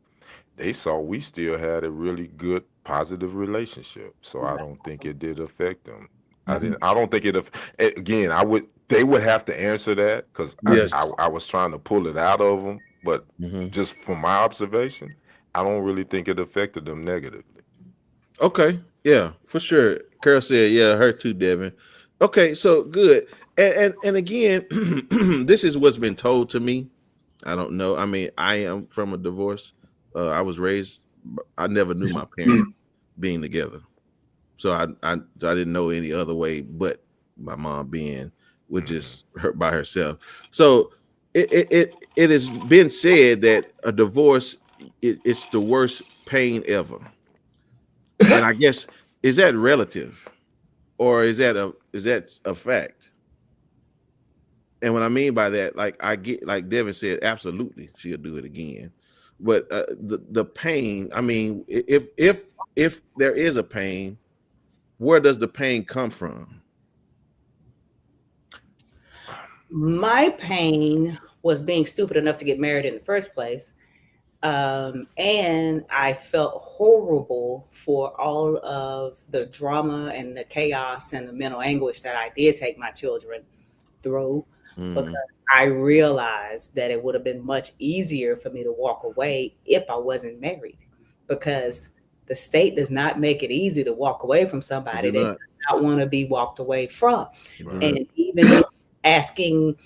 they saw we still had a really good positive relationship. So I don't think it did affect them. I don't think again, they would have to answer that because I was trying to pull it out of them, but just from my observation, I don't really think it affected them negatively. Okay, yeah, for sure. Carol said, yeah, her too, Devin. Okay, so good. And again, this is what's been told to me. I don't know. I mean, I am from a divorce I was raised. I never knew my parents being together, so I didn't know any other way but my mom being with just her by herself. So it has been said that a divorce it's the worst pain ever, and I guess is that relative, or is that a fact? And what I mean by that, like I get, like Devin said, absolutely, she'll do it again. But the pain, I mean, if there is a pain, where does the pain come from? My pain was being stupid enough to get married in the first place. And I felt horrible for all of the drama and the chaos and the mental anguish that I did take my children through. Because I realized that it would have been much easier for me to walk away if I wasn't married, because the state does not make it easy to walk away from somebody that does not want to be walked away from. Right. And even asking,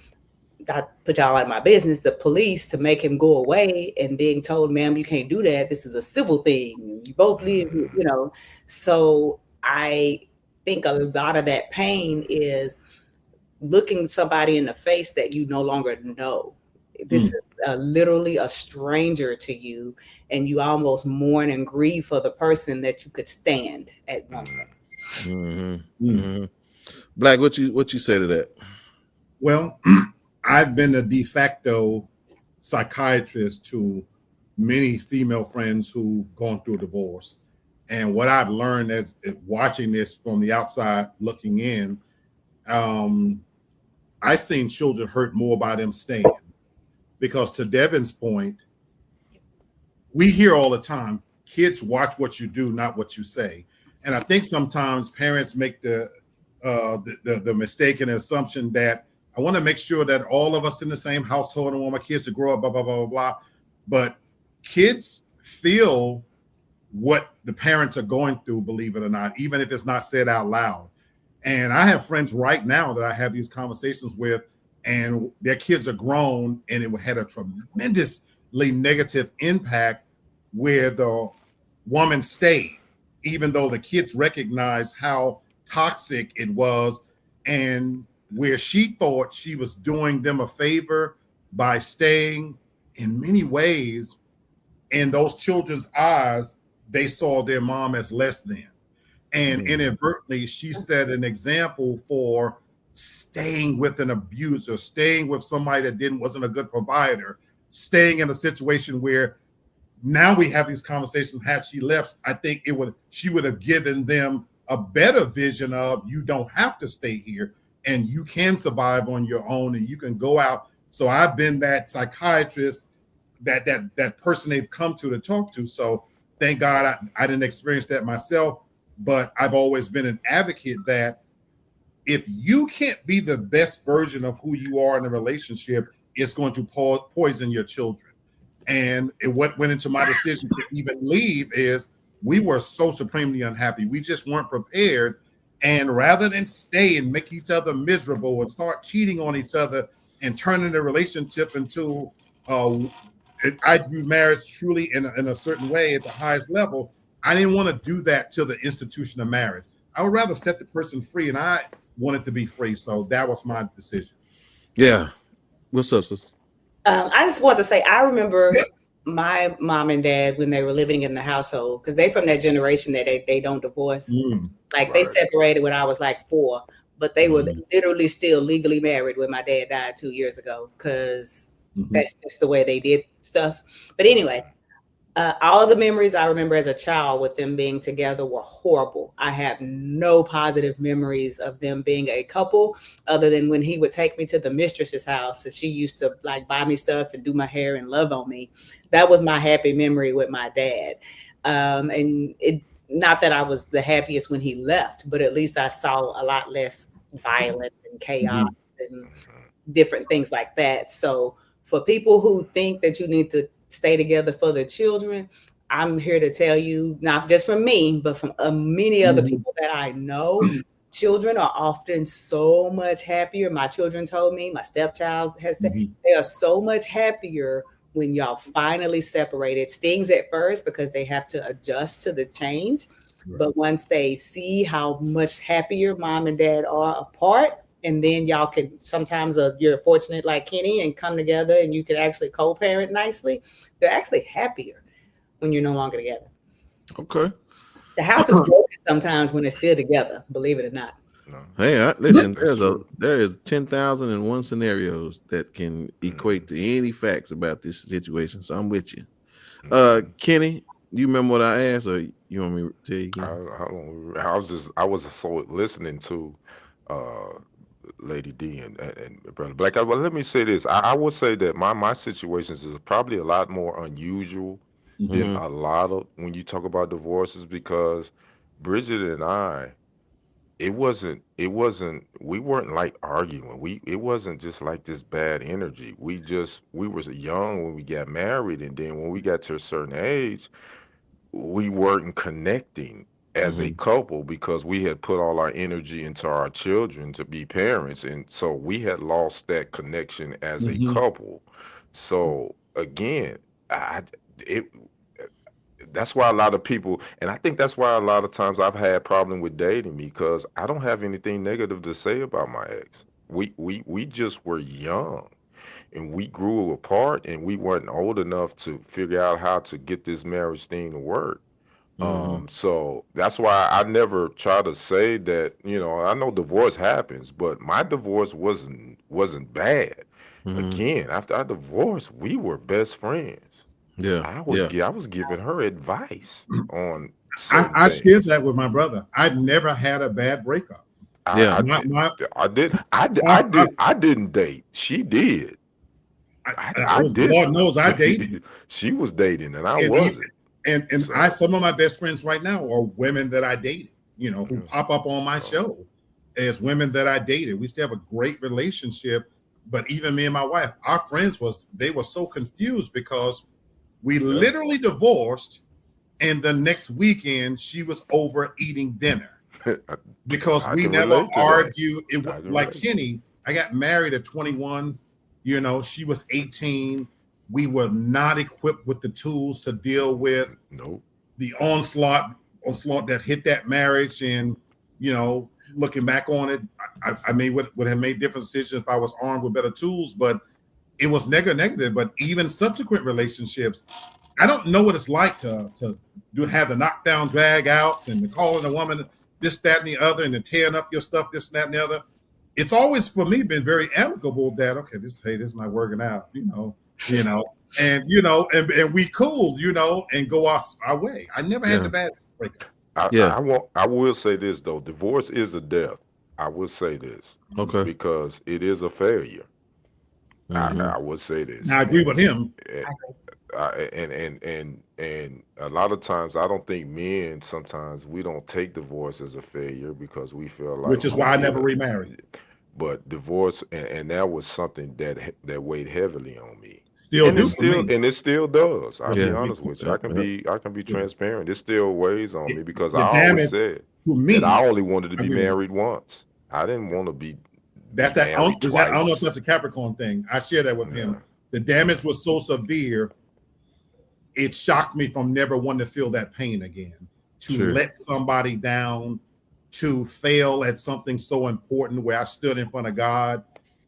not put y'all out of my business, the police to make him go away and being told, ma'am, you can't do that. This is a civil thing. You both live, you know. So I think a lot of that pain is looking somebody in the face that you no longer know. This is literally a stranger to you, and you almost mourn and grieve for the person that you could stand at one point. Black, what you say to that? Well, I've been a de facto psychiatrist to many female friends who've gone through a divorce. And what I've learned as watching this from the outside looking in, I've seen children hurt more by them staying, because to Devin's point, we hear all the time, kids watch what you do, not what you say. And I think sometimes parents make the mistaken assumption that I want to make sure that all of us in the same household and want my kids to grow up, blah, blah, blah, blah, blah. But kids feel what the parents are going through, believe it or not, even if it's not said out loud. And I have friends right now that I have these conversations with, and their kids are grown, and it had a tremendously negative impact where the woman stayed, even though the kids recognized how toxic it was, and where she thought she was doing them a favor by staying. In many ways, in those children's eyes, they saw their mom as less than. And inadvertently, she set an example for staying with an abuser, staying with somebody that wasn't a good provider, staying in a situation where now we have these conversations. Had she left, I think she would have given them a better vision of, you don't have to stay here and you can survive on your own and you can go out. So I've been that psychiatrist, that person they've come to talk to. So thank God I didn't experience that myself. But I've always been an advocate that if you can't be the best version of who you are in a relationship, it's going to poison your children. And what went into my decision to even leave is we were so supremely unhappy. We just weren't prepared. And rather than stay and make each other miserable and start cheating on each other and turning the relationship into, I view marriage truly in a certain way at the highest level. I didn't want to do that to the institution of marriage. I would rather set the person free, and I wanted to be free. So that was my decision. Yeah. What's up, sis? I just want to say, I remember my mom and dad when they were living in the household, because they from that generation that they don't divorce. Like they separated when I was like 4, but they were literally still legally married when my dad died 2 years ago, because that's just the way they did stuff. But anyway, all of the memories I remember as a child with them being together were horrible. I have no positive memories of them being a couple, other than when he would take me to the mistress's house and she used to like buy me stuff and do my hair and love on me. That was my happy memory with my dad. And it, not that I was the happiest when he left, but at least I saw a lot less violence and chaos and different things like that. So for people who think that you need to stay together for the children, I'm here to tell you, not just from me, but from many other people that I know, children are often so much happier. My children told me, my stepchild has said, they are so much happier when y'all finally separated. Stings at first because they have to adjust to the change. Right. But once they see how much happier mom and dad are apart, and then y'all can sometimes you're fortunate like Kenny and come together and you can actually co-parent nicely. They're actually happier when you're no longer together. Okay. The house is broken sometimes when it's still together, believe it or not. No. Hey, listen, there is 10,001 scenarios that can equate to any facts about this situation. So I'm with you. Kenny, you remember what I asked, or you want me to tell you again? I was so listening to Lady D and Brother Black. But let me say this. I would say that my situations is probably a lot more unusual than a lot of when you talk about divorces, because Bridget and I, we weren't like arguing. It wasn't just like this bad energy. We were young when we got married, and then when we got to a certain age, we weren't connecting as a couple because we had put all our energy into our children to be parents, and so we had lost that connection as a couple. So again, that's why a lot of people, and I think that's why a lot of times I've had problem with dating, because I don't have anything negative to say about my ex. We just were young and we grew apart, and we weren't old enough to figure out how to get this marriage thing to work. So that's why I never try to say that, I know divorce happens, but my divorce wasn't bad. Again, after our divorce, we were best friends. Yeah, I was giving her advice on. I shared that with my brother. I never had a bad breakup. I didn't date. She did. I did. Lord knows I dated. She was dating, and I wasn't. And some of my best friends right now are women that I dated. Who pop up on my show as women that I dated. We still have a great relationship. But even me and my wife, our friends they were so confused because we literally divorced, and the next weekend she was over eating dinner because we never argued. It was like Kenny. I got married at 21. She was 18. We were not equipped with the tools to deal with the onslaught that hit that marriage. And looking back on it, I would have made different decisions if I was armed with better tools. But it was negative. But even subsequent relationships, I don't know what it's like to have the knockdown drag outs and the calling a woman this, that, and the other, and the tearing up your stuff, this, that, and the other. It's always for me been very amicable that this is not working out, and we cool, and go our way. I never had the bad breakup. I will say this though, divorce is a death. I will say this, because it is a failure. I would say this. I agree with him. And a lot of times I don't think men, sometimes we don't take divorce as a failure because we feel like, which is why I never remarried. But divorce, and that was something that weighed heavily on me. And it still does. I'll be honest with you. I can be transparent. It still weighs on me because I always said that I only wanted to be married once. I didn't want to be. I don't know if that's a Capricorn thing. I share that with him. The damage was so severe, it shocked me from never wanting to feel that pain again. To let somebody down, to fail at something so important where I stood in front of God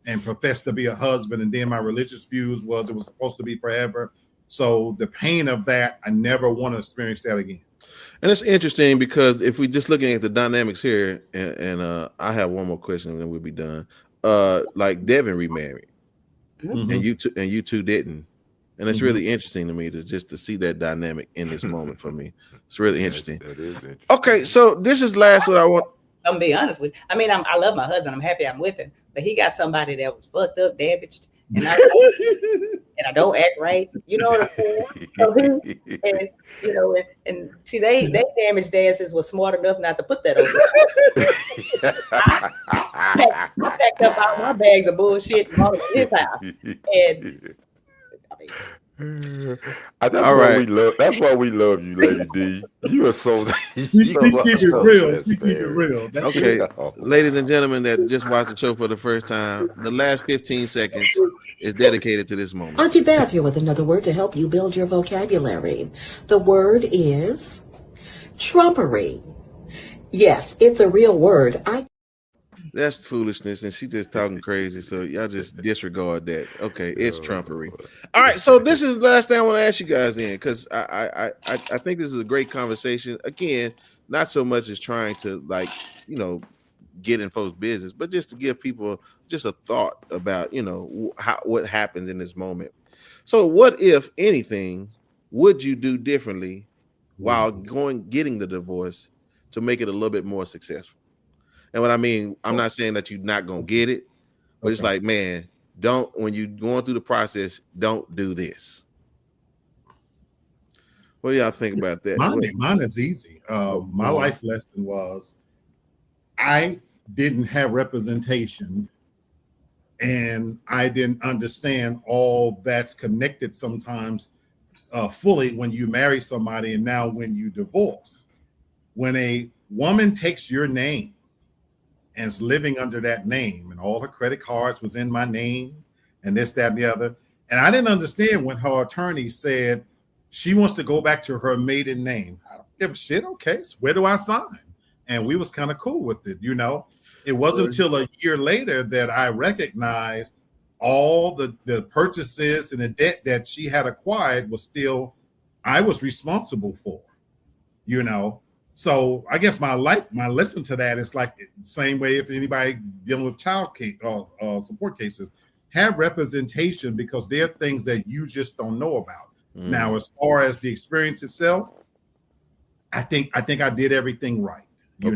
and professed to be a husband, and then my religious views was it was supposed to be forever. So the pain of that, I never want to experience that again. And it's interesting because if we're just looking at the dynamics here, and I have one more question and then we'll be done. Like Devin remarried, and you two didn't, and it's really interesting to me to see that dynamic in this moment for me. It's really interesting. That is interesting. Okay, so this is last what I want. I'm gonna be honest with you. I mean, I love my husband. I'm happy I'm with him, but he got somebody that was fucked up, damaged, and I don't act right. You know what I'm saying? So and see, they damaged asses was smart enough not to put that on. I packed up all my bags of bullshit and all of his house, and That's All why right. we love. That's why we love you, Lady D. You are so. She keep it real. She keep it real. That's Okay, it. ladies and gentlemen that just watched the show for the first time, the last 15 seconds is dedicated to this moment. Auntie Bev here with another word to help you build your vocabulary. The word is trumpery. Yes, it's a real word. That's foolishness, and she just talking crazy. So y'all just disregard that. Okay, it's trumpery. All right, so this is the last thing I want to ask you guys in, because I think this is a great conversation. Again, not so much as trying to get in folks' business, but just to give people just a thought about what happens in this moment. So, what if anything would you do differently while getting the divorce to make it a little bit more successful? And what I mean, I'm not saying that you're not gonna get it, but it's like, man, when you're going through the process, don't do this. What do y'all think about that? Mine is easy. My life lesson was I didn't have representation, and I didn't understand all that's connected sometimes fully when you marry somebody, and now when you divorce. When a woman takes your name and is living under that name, and all her credit cards was in my name, and this, that, and the other. And I didn't understand when her attorney said she wants to go back to her maiden name. I don't give a shit. Okay, so where do I sign? And we was kind of cool with it, It wasn't until a year later that I recognized all the purchases and the debt that she had acquired I was responsible for, So I guess my lesson to that is like the same way if anybody dealing with child support cases, have representation, because there are things that you just don't know about. Now, as far as the experience itself, I think I did everything right. I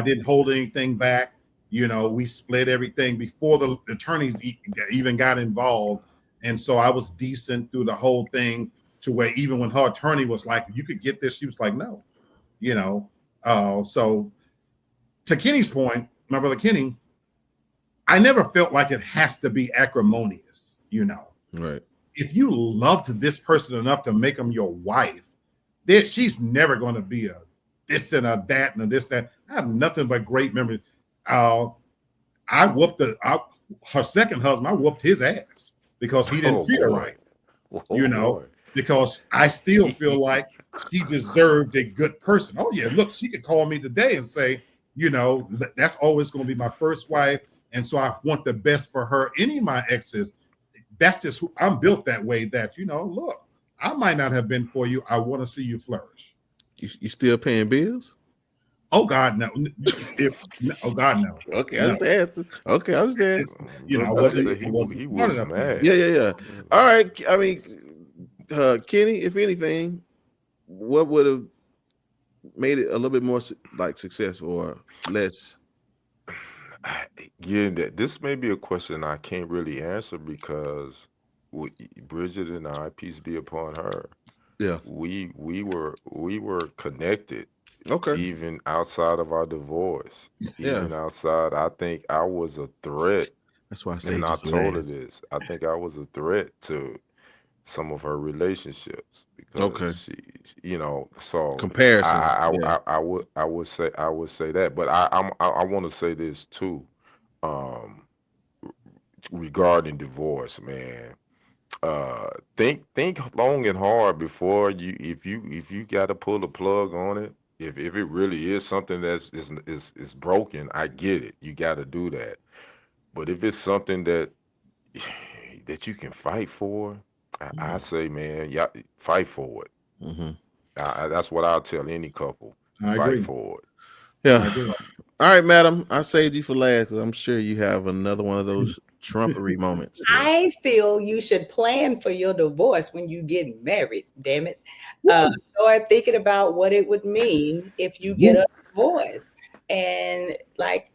didn't hold anything back. We split everything before the attorneys even got involved, and so I was decent through the whole thing. To where even when her attorney was like, "You could get this," she was like, "No." So to Kenny's point, my brother Kenny, I never felt like it has to be acrimonious, Right. If you loved this person enough to make them your wife, she's never going to be a this and a that and a this, that. I have nothing but great memories. Her second husband, I whooped his ass because he didn't treat her right, because I still feel like she deserved a good person. Oh yeah, look, she could call me today and say, that's always going to be my first wife, and so I want the best for her. Any of my exes, that's just who I'm built that way. That look, I might not have been for you. I want to see you flourish. You still paying bills? Oh God, no. Oh God, no. Okay, I understand. Okay, I understand. I wasn't smart enough. Mad. Yeah. All right. I mean, Kenny, if anything, what would have made it a little bit more successful or less? Yeah, this may be a question I can't really answer, because Bridget and I, peace be upon her, we were connected. Okay. Even outside of our divorce. Even outside, I think I was a threat. That's why I say, and I told her this. I think I was a threat to some of her relationships, because she, so comparison. I would say that, but I want to say this too, regarding divorce, man. Think long and hard before if you got to pull the plug on it. If it really is something that's is broken, I get it. You got to do that. But if it's something that you can fight for, I say, man, fight for it. Mm-hmm. That's what I'll tell any couple. I fight agree. for it. Yeah. All right, madam. I saved you for last because I'm sure you have another one of those trumpery moments. I feel you should plan for your divorce when you get married. Damn it. Start thinking about what it would mean if you get a divorce. And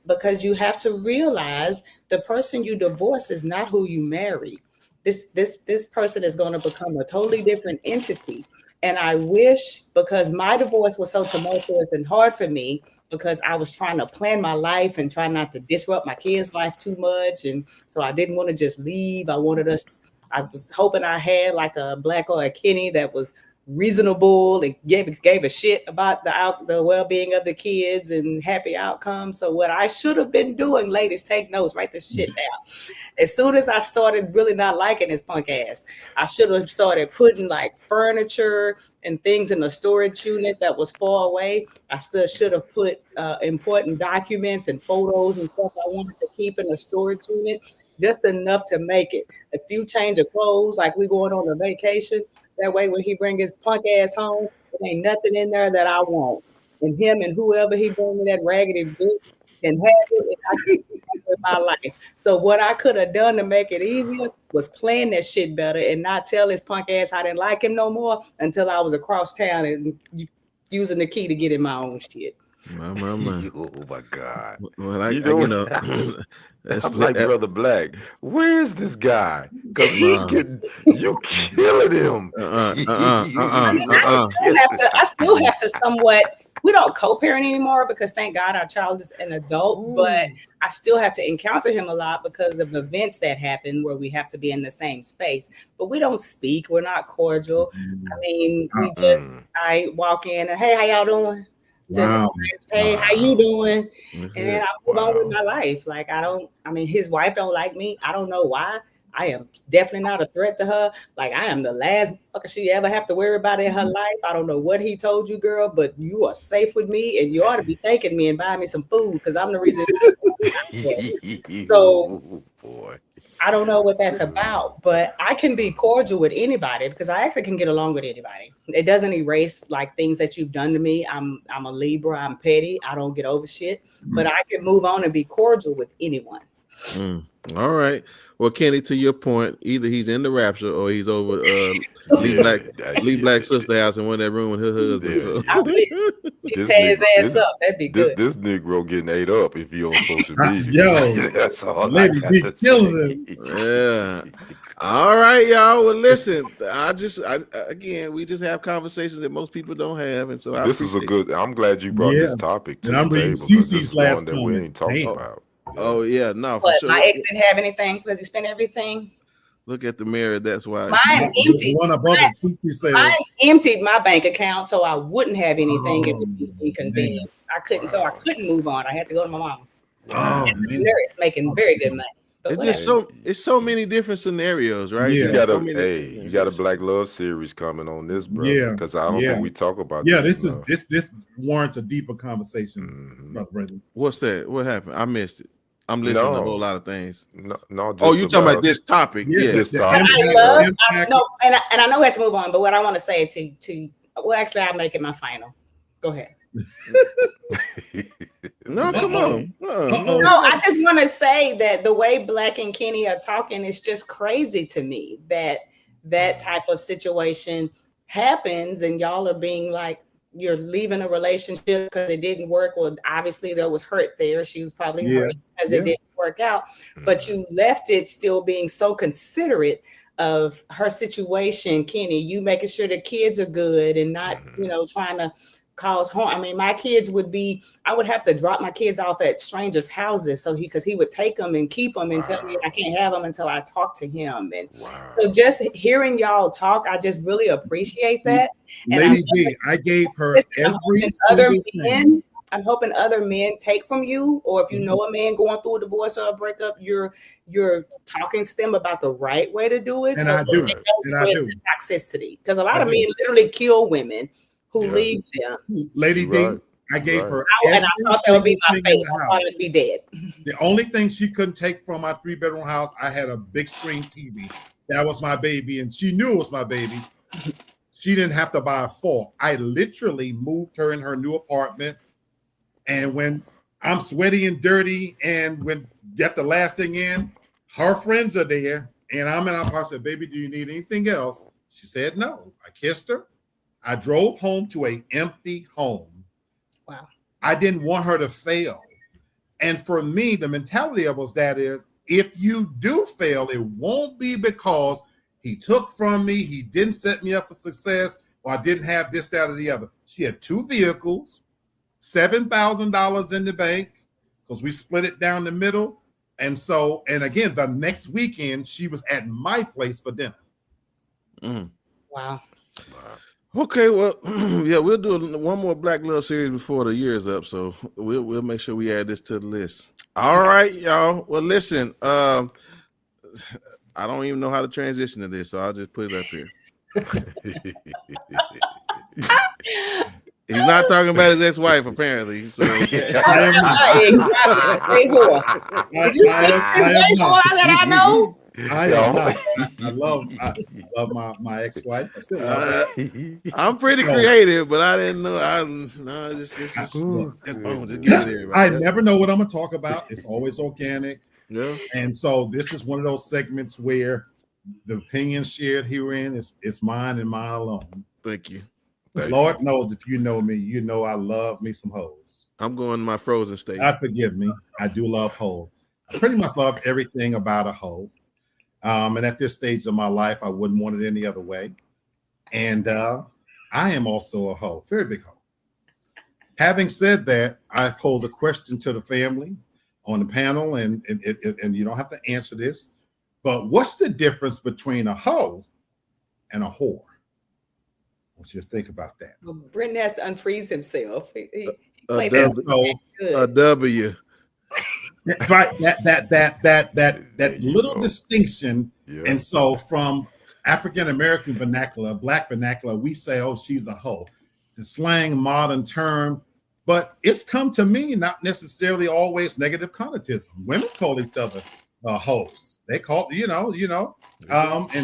because you have to realize the person you divorce is not who you marry. This person is going to become a totally different entity. And I wish, because my divorce was so tumultuous and hard for me, because I was trying to plan my life and try not to disrupt my kids' life too much. And so I didn't want to just leave. I wanted us I was hoping I had like a Black or a Kenny that was reasonable and gave a shit about the well-being of the kids and happy outcomes. So what I should have been doing, ladies, take notes, write this shit down. As soon as I started really not liking his punk ass, I should have started putting like furniture and things in the storage unit that was far away. I still should have put important documents and photos and stuff I wanted to keep in the storage unit, just enough to make it. A few change of clothes, like we going on a vacation. That way, when he bring his punk ass home, there ain't nothing in there that I want. And him and whoever he bring me that raggedy bitch can have it, and I can live my life. So what I could have done to make it easier was plan that shit better and not tell his punk ass I didn't like him no more until I was across town and using the key to get in my own shit. My. Oh my God! Well, I'm like Brother Black. Where's this guy? Because he's getting you killing him. I still have to somewhat. We don't co-parent anymore because thank God our child is an adult. But I still have to encounter him a lot because of events that happen where we have to be in the same space. But we don't speak. We're not cordial. I mean, I walk in and hey, how y'all doing? Wow. Hey, how you doing? And then I move on with my life. Like his wife don't like me. I don't know why. I am definitely not a threat to her. Like I am the last fucker she ever have to worry about in her life. I don't know what he told you, girl, but you are safe with me and you ought to be thanking me and buying me some food because I'm the reason. So boy. I don't know what that's about, but I can be cordial with anybody because I actually can get along with anybody. It doesn't erase like things that you've done to me. I'm a Libra. I'm petty. I don't get over shit, but I can move on and be cordial with anyone. All right. Well, Kenny, to your point, either he's in the rapture or he's over Lee Black sister house in one of that room with her husband. So. Tear his ass up. That'd be good. This Negro getting ate up if he on social media. Yo, that's all. Lady D killing him. Yeah. All right, y'all. Well, listen. Again, we just have conversations that most people don't have, and so this is a good. I'm glad you brought this topic to and I'm the reading table. CC's last that we ain't talked about. Oh yeah, no, for but sure. My ex didn't have anything because he spent everything. Look at the mirror. That's why mine emptied. Mine emptied my bank account, so I wouldn't have anything. It would be inconvenient. I couldn't move on. I had to go to my mom. It's making very good money. It's so many different scenarios, right? Yeah. You got a Black Love series coming on this, bro. Yeah, because I don't think we talk about. This warrants a deeper conversation, Brother Brendan. What's that? What happened? I missed it. I'm listening to a whole lot of things. No. You talking about this topic? Yeah. This topic. I know we have to move on, but what I want to say actually, I'll make it my final. Go ahead. No, come on. No, I just want to say that the way Black and Kenny are talking is just crazy to me. That type of situation happens, and y'all are being like, you're leaving a relationship because it didn't work. Well, obviously there was hurt there. She was probably hurt because it didn't work out. But you left it still being so considerate of her situation, Kenny. You making sure the kids are good and not, trying to cause harm. I mean, my kids I would have to drop my kids off at strangers' houses because he would take them and keep them and tell me I can't have them until I talk to him. And so just hearing y'all talk, I just really appreciate that. Lady D, I gave her I'm hoping other men take from you, or if you know a man going through a divorce or a breakup, you're talking to them about the right way to do it. And so I do. They don't spread the toxicity, because a lot of men literally kill women who leave them. Lady D, I gave her. And I thought that would be my fate. I thought it'd be dead. The only thing she couldn't take from my 3-bedroom house, I had a big screen TV. That was my baby, and she knew it was my baby. She didn't have to buy a fork. I literally moved her in her new apartment. And when I'm sweaty and dirty, and when get the last thing in, her friends are there, and I'm in our apartment. I said, "Baby, do you need anything else?" She said no. I kissed her. I drove home to an empty home. Wow. I didn't want her to fail. And for me, the mentality of us that is, if you do fail, it won't be because he took from me, he didn't set me up for success, or I didn't have this, that, or the other. She had 2 vehicles, $7,000 in the bank, because we split it down the middle, And so, and again, the next weekend, she was at my place for dinner. Wow. Okay, well, yeah, we'll do one more Black Love series before the year is up, so we'll make sure we add this to the list. All right, y'all. Well, listen, I don't even know how to transition to this, so I'll just put it up here. He's not talking about his ex-wife, apparently. So I love my ex-wife. I still love her. I'm pretty creative, but I didn't know. Just get it here. I never know what I'm gonna talk about. It's always organic. Yeah. And so this is one of those segments where the opinion shared herein is mine and mine alone. Thank you. Lord knows if you know me, you know I love me some hoes. I'm going to my frozen state. God forgive me. I do love hoes. I pretty much love everything about a hoe. And at this stage of my life, I wouldn't want it any other way. And I am also a hoe, very big hoe. Having said that, I pose a question to the family on the panel, and you don't have to answer this, but what's the difference between a hoe and a whore? I want you to think about that. Well, Brenton has to unfreeze himself. He played a W. Right, that little distinction. Yeah. And so from African American vernacular, Black vernacular, we say, oh, she's a hoe. It's a slang, modern term, but it's come to mean not necessarily always negative connotation. Women call each other hoes. They call, In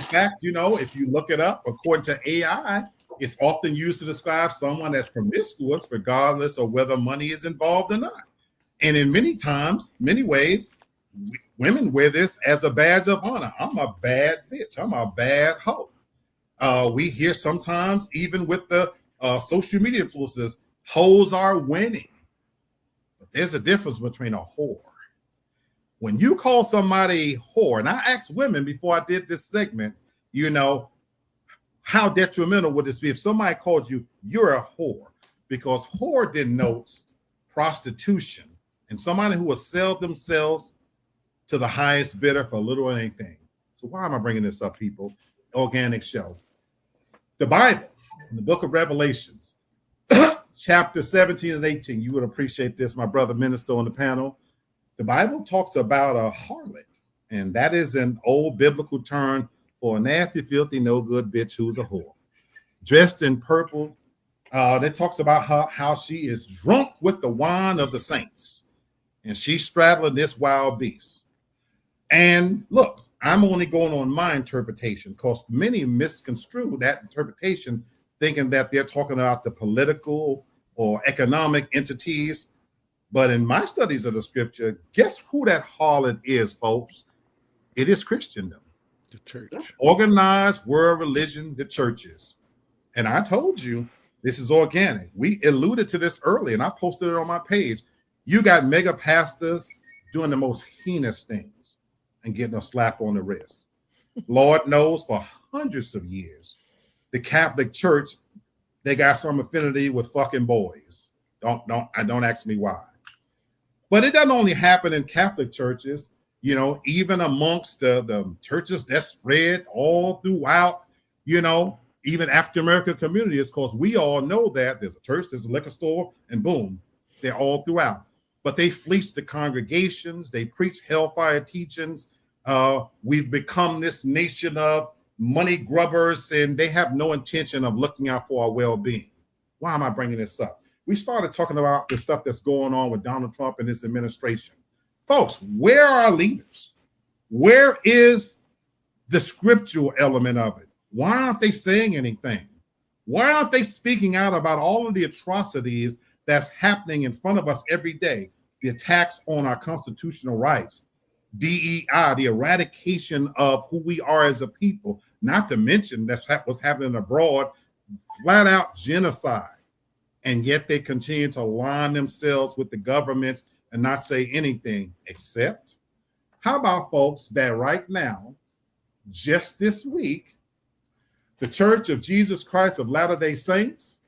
fact, if you look it up, according to AI, it's often used to describe someone that's promiscuous, regardless of whether money is involved or not. And in many ways, women wear this as a badge of honor. I'm a bad bitch. I'm a bad hoe. We hear sometimes, even with the social media influencers, hoes are winning. But there's a difference between a whore. When you call somebody a whore, and I asked women before I did this segment, how detrimental would this be if somebody called you're a whore? Because whore denotes prostitution and somebody who will sell themselves to the highest bidder for little or anything. So why am I bringing this up, people? Organic show. The Bible, in the book of Revelations, chapter 17 and 18, you would appreciate this, my brother minister on the panel. The Bible talks about a harlot, and that is an old biblical term for a nasty, filthy, no good bitch who's a whore. Dressed in purple, that talks about how she is drunk with the wine of the saints, and she's straddling this wild beast. And look, I'm only going on my interpretation because many misconstrue that interpretation, thinking that they're talking about the political or economic entities. But in my studies of the scripture, guess who that harlot is, folks? It is Christendom. The church. Organized world religion, the churches. And I told you, this is organic. We alluded to this early, and I posted it on my page. You got mega pastors doing the most heinous things and getting a slap on the wrist. Lord knows for hundreds of years, the Catholic Church, they got some affinity with fucking boys. Don't ask me why. But it doesn't only happen in Catholic churches, even amongst the churches that spread all throughout, even African American communities, because we all know that there's a church, there's a liquor store, and boom, they're all throughout. But they fleece the congregations, they preach hellfire teachings. We've become this nation of money grubbers, and they have no intention of looking out for our well-being. Why am I bringing this up? We started talking about the stuff that's going on with Donald Trump and his administration. Folks, where are our leaders? Where is the scriptural element of it? Why aren't they saying anything? Why aren't they speaking out about all of the atrocities that's happening in front of us every day? The attacks on our constitutional rights, DEI, the eradication of who we are as a people, not to mention that's what's happening abroad, flat out genocide. And yet they continue to align themselves with the governments and not say anything except, how about folks that right now, just this week, the Church of Jesus Christ of Latter-day Saints,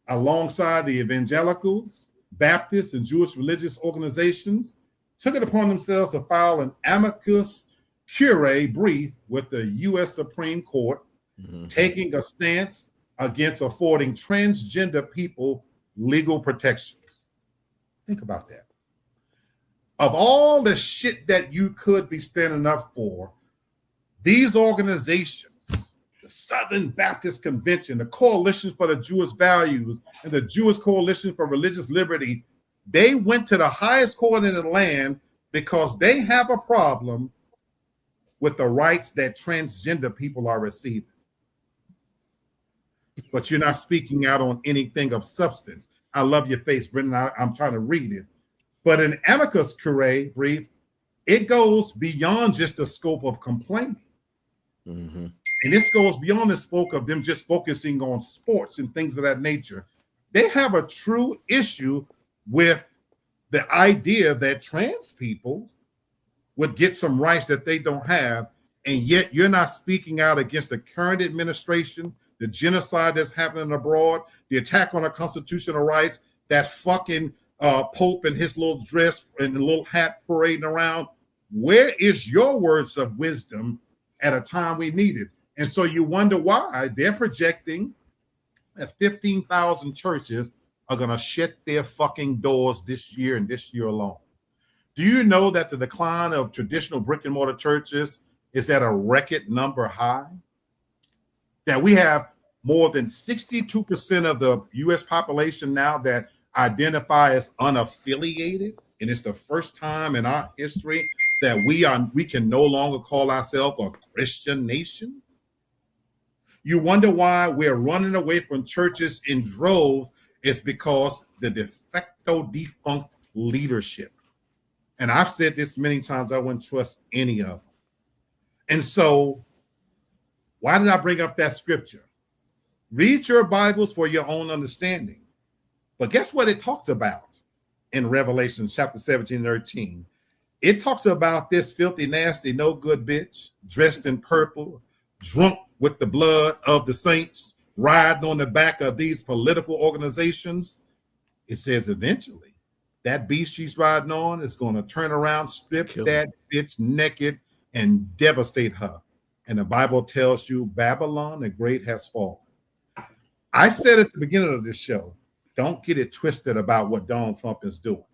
alongside the evangelicals, Baptists, and Jewish religious organizations, took it upon themselves to file an amicus curiae brief with the U.S. Supreme Court, taking a stance against affording transgender people legal protections. Think about that. Of all the shit that you could be standing up for, these organizations, the Southern Baptist Convention, the Coalition for the Jewish Values, and the Jewish Coalition for Religious Liberty, they went to the highest court in the land because they have a problem with the rights that transgender people are receiving. But you're not speaking out on anything of substance. I love your face, Brendan. I'm trying to read it. But in amicus curiae brief, it goes beyond just the scope of complaining. And this goes beyond the scope of them just focusing on sports and things of that nature. They have a true issue with the idea that trans people would get some rights that they don't have, and yet you're not speaking out against the current administration, the genocide that's happening abroad, the attack on our constitutional rights, that fucking Pope and his little dress and the little hat parading around. Where is your words of wisdom at a time we need it? And so you wonder why they're projecting that 15,000 churches are going to shut their fucking doors this year and this year alone. Do you know that the decline of traditional brick and mortar churches is at a record number high? That we have more than 62% of the U.S. population now that identify as unaffiliated, and it's the first time in our history that we can no longer call ourselves a Christian nation. You wonder why we're running away from churches in droves. It's because the de facto defunct leadership. And I've said this many times, I wouldn't trust any of them. And so why did I bring up that scripture? Read your Bibles for your own understanding. But guess what it talks about in Revelation chapter 17, 13? It talks about this filthy, nasty, no good bitch dressed in purple, drunk with the blood of the saints, riding on the back of these political organizations. It says eventually that beast she's riding on is going to turn around, strip that bitch naked, and devastate her. And the Bible tells you Babylon the Great has fallen. I said at the beginning of this show, don't get it twisted about what Donald Trump is doing.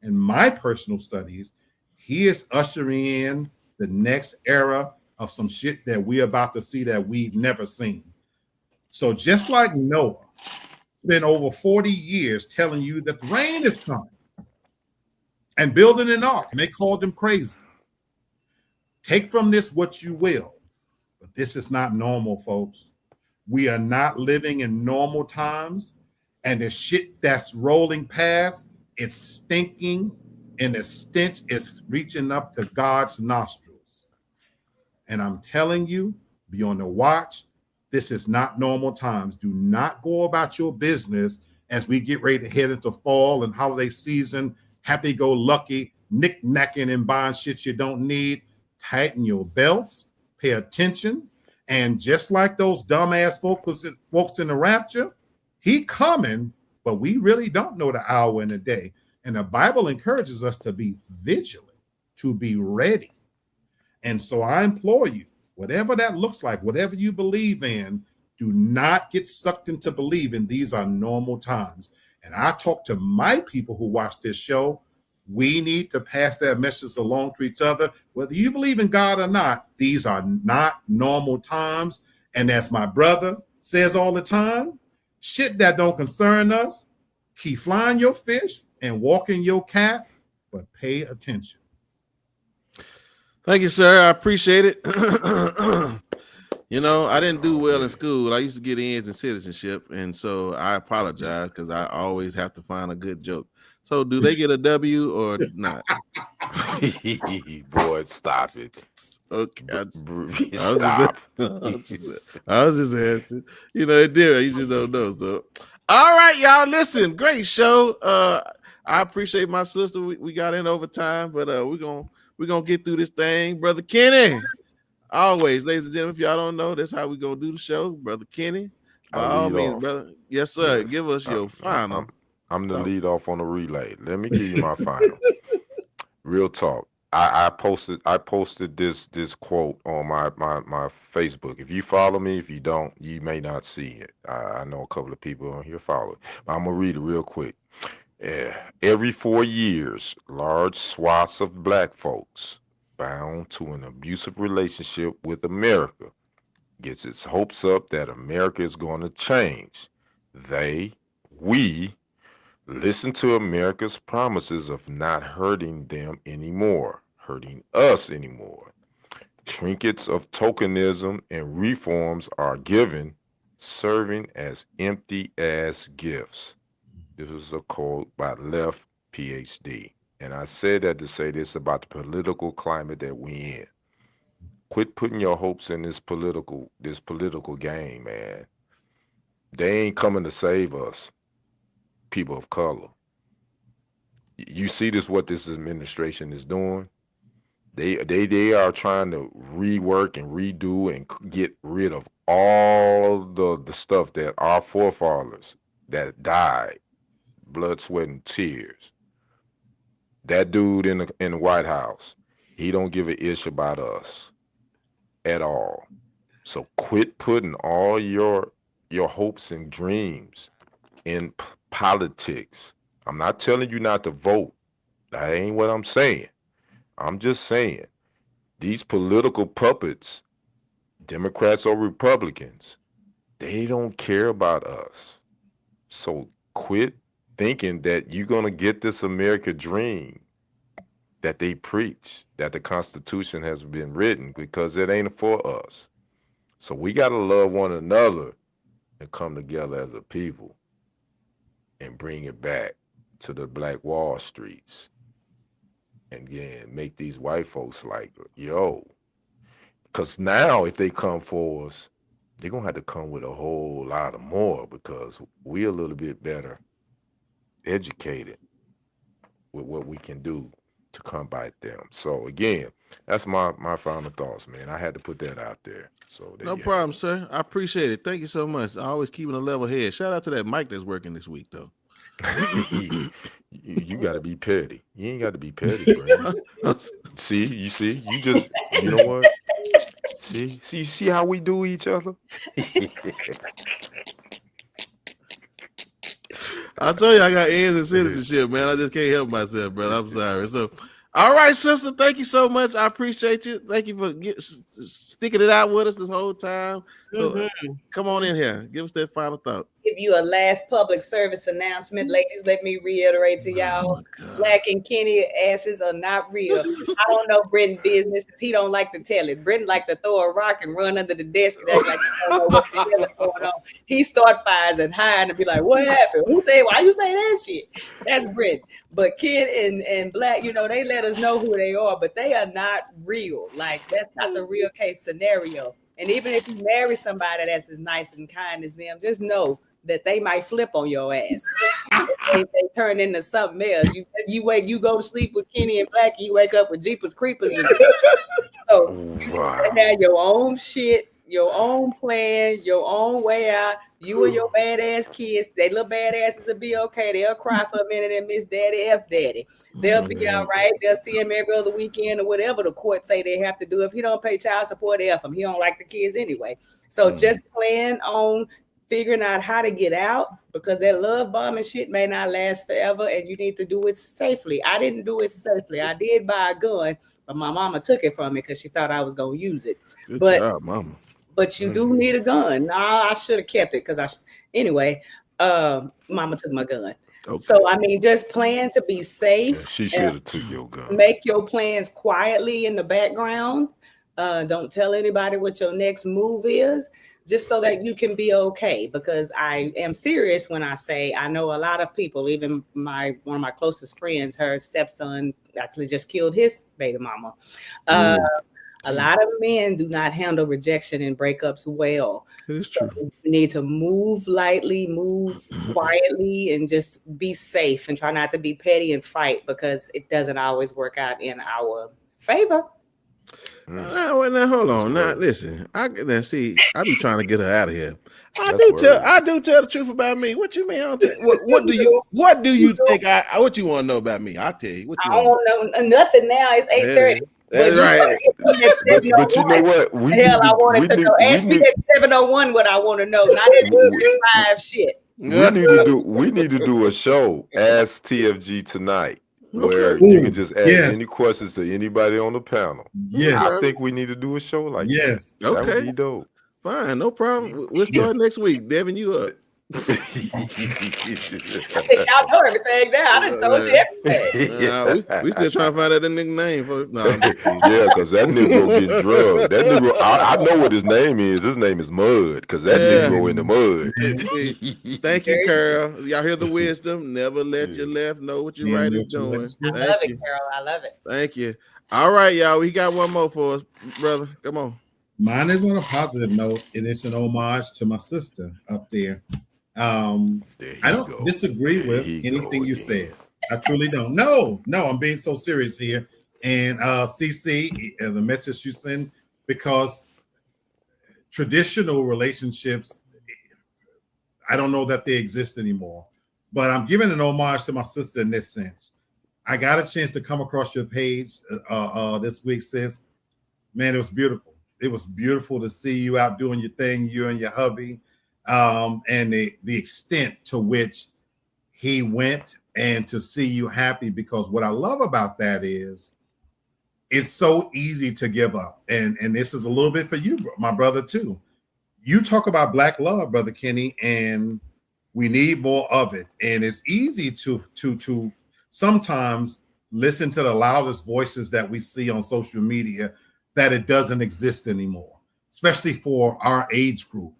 In my personal studies, he is ushering in the next era of some shit that we're about to see that we've never seen. So just like Noah spent over 40 years telling you that the rain is coming and building an ark, and they called him crazy. Take from this what you will, but this is not normal, folks. We are not living in normal times, and the shit that's rolling past, it's stinking, and the stench is reaching up to God's nostrils. And I'm telling you, be on the watch. This is not normal times. Do not go about your business as we get ready to head into fall and holiday season, happy-go-lucky, knick-knacking and buying shit you don't need. Tighten your belts, pay attention, and just like those dumbass folks in the rapture, he coming, but we really don't know the hour and the day. And the Bible encourages us to be vigilant, to be ready. And so I implore you, whatever that looks like, whatever you believe in, do not get sucked into believing these are normal times. And I talk to my people who watch this show. We need to pass that message along to each other. Whether you believe in God or not, these are not normal times. And as my brother says all the time, shit that don't concern us, keep flying your fish and walking your cat, but pay attention. Thank you, sir. I appreciate it. You know, I didn't do well in school. I used to get N's in citizenship, and so I apologize because I always have to find a good joke. So do they get a W or not? Boy, stop it. Okay. Stop. I was just asking. You know, it did. You just don't know. So, all right, y'all. Listen, great show. I appreciate my sister. We got in overtime, but we're gonna get through this thing, Brother Kenny. Always, ladies and gentlemen, if y'all don't know, that's how we gonna do the show, Brother Kenny. By all means, brother. Yes, sir. Yes. Give us your final. I'm the lead off on the relay. Let me give you my final. Real talk. I posted this quote on my Facebook. If you follow me, if you don't, you may not see it. I know a couple of people on here follow it. But I'm gonna read it real quick. Every 4 years, large swaths of black folks bound to an abusive relationship with America gets its hopes up that America is going to change. We listen to America's promises of not hurting them anymore, hurting us anymore. Trinkets of tokenism and reforms are given, serving as empty-ass gifts. This is a quote by Left, PhD. And I said that to say this about the political climate that we in. Quit putting your hopes in this political game, man. They ain't coming to save us, people of color. You see what this administration is doing? They are trying to rework and redo and get rid of all the stuff that our forefathers that died, blood, sweat, and tears. That dude in the White House, he don't give a ish about us at all. So quit putting all your hopes and dreams in politics. I'm not telling you not to vote. That ain't what I'm saying. I'm just saying these political puppets, Democrats or Republicans, they don't care about us. So quit thinking that you're going to get this American dream that they preach, that the Constitution has been written, because it ain't for us. So we got to love one another and come together as a people and bring it back to the Black Wall Streets. And again, make these white folks like, yo, because now if they come for us, they're going to have to come with a whole lot of more, because we're a little bit better educated with what we can do to combat them. So again, that's my final thoughts, man. I had to put that out there. So no problem, sir. I appreciate it. Thank you so much. Always keeping a level head. Shout out to that Mike that's working this week, though. You got to be petty. You ain't got to be petty, bro. You know what? See how we do each other? I told you I got ends in citizenship, man. I just can't help myself, brother. I'm sorry. So, all right, sister. Thank you so much. I appreciate you. Thank you for sticking it out with us this whole time. So, come on in here. Give us that final thought. Give you a last public service announcement, ladies. Let me reiterate to y'all: Black and Kenny asses are not real. I don't know Brenton business. He don't like to tell it. Brenton like to throw a rock and run under the desk and act like he don't know what the hell is going on. He start fires and hide and be like, "What happened? Who said? Why you say that shit?" That's Brenton. But Kid and Black, they let us know who they are, but they are not real. Like, that's not the real case scenario. And even if you marry somebody that's as nice and kind as them, just know that they might flip on your ass. they turn into something else. You go to sleep with Kenny and Black, and you wake up with Jeepers Creepers. So you have your own shit, your own plan, your own way out. You and your badass kids, they little badasses will be okay. They'll cry for a minute and miss daddy, F daddy. They'll be all right. They'll see him every other weekend or whatever the court say they have to do. If he don't pay child support, F him. He don't like the kids anyway. So just plan on figuring out how to get out, because that love bombing shit may not last forever, and you need to do it safely. I didn't do it safely. I did buy a gun, but my mama took it from me because she thought I was going to use it. Good job, mama. But you do need a gun. No, I should have kept it because mama took my gun. Okay. So, just plan to be safe. Yeah, she should have took your gun. Make your plans quietly in the background. Don't tell anybody what your next move is, just so that you can be okay. Because I am serious when I say I know a lot of people, even one of my closest friends, her stepson actually just killed his baby mama. A lot of men do not handle rejection and breakups well. It's true. You need to move lightly, move quietly, and just be safe and try not to be petty and fight, because it doesn't always work out in our favor. Now hold on. Now listen, I be trying to get her out of here. I do tell the truth about me. What you mean? What do you think? What you want to know about me? I'll tell you. What you I don't want to know nothing now. It's 8:30. That's right. But you know what? I wanted to know. Ask me at 7:01 what I want to know, not at 5 shit. We need to do a show, Ask TFG Tonight, where you can just ask any questions to anybody on the panel. Yes. I think we need to do a show like that. That would be dope. Fine, no problem. We'll start next week. Devin, you up? I think y'all know everything now. I done told you everything. We still trying to find out the nigga name. Because that nigga get drugged. That nigga, I know what his name is. His name is Mud, because that nigga go in the mud. Thank you, Carol. Y'all hear the wisdom. Never let your left know what your right is doing. I love it, Carol. I love it. Thank you. All right, y'all. We got one more for us, brother. Come on. Mine is on a positive note, and it's an homage to my sister up there. I don't disagree with anything you said. I truly don't. No, I'm being so serious here. And CC, the message you send, because traditional relationships, I don't know that they exist anymore. But I'm giving an homage to my sister in this sense. I got a chance to come across your page this week, sis. Man, it was beautiful. It was beautiful to see you out doing your thing, you and your hubby. And the extent to which he went, and to see you happy, because what I love about that is it's so easy to give up. And this is a little bit for you, my brother, too. You talk about Black love, Brother Kenny, and we need more of it. And it's easy to sometimes listen to the loudest voices that we see on social media, that it doesn't exist anymore, especially for our age group.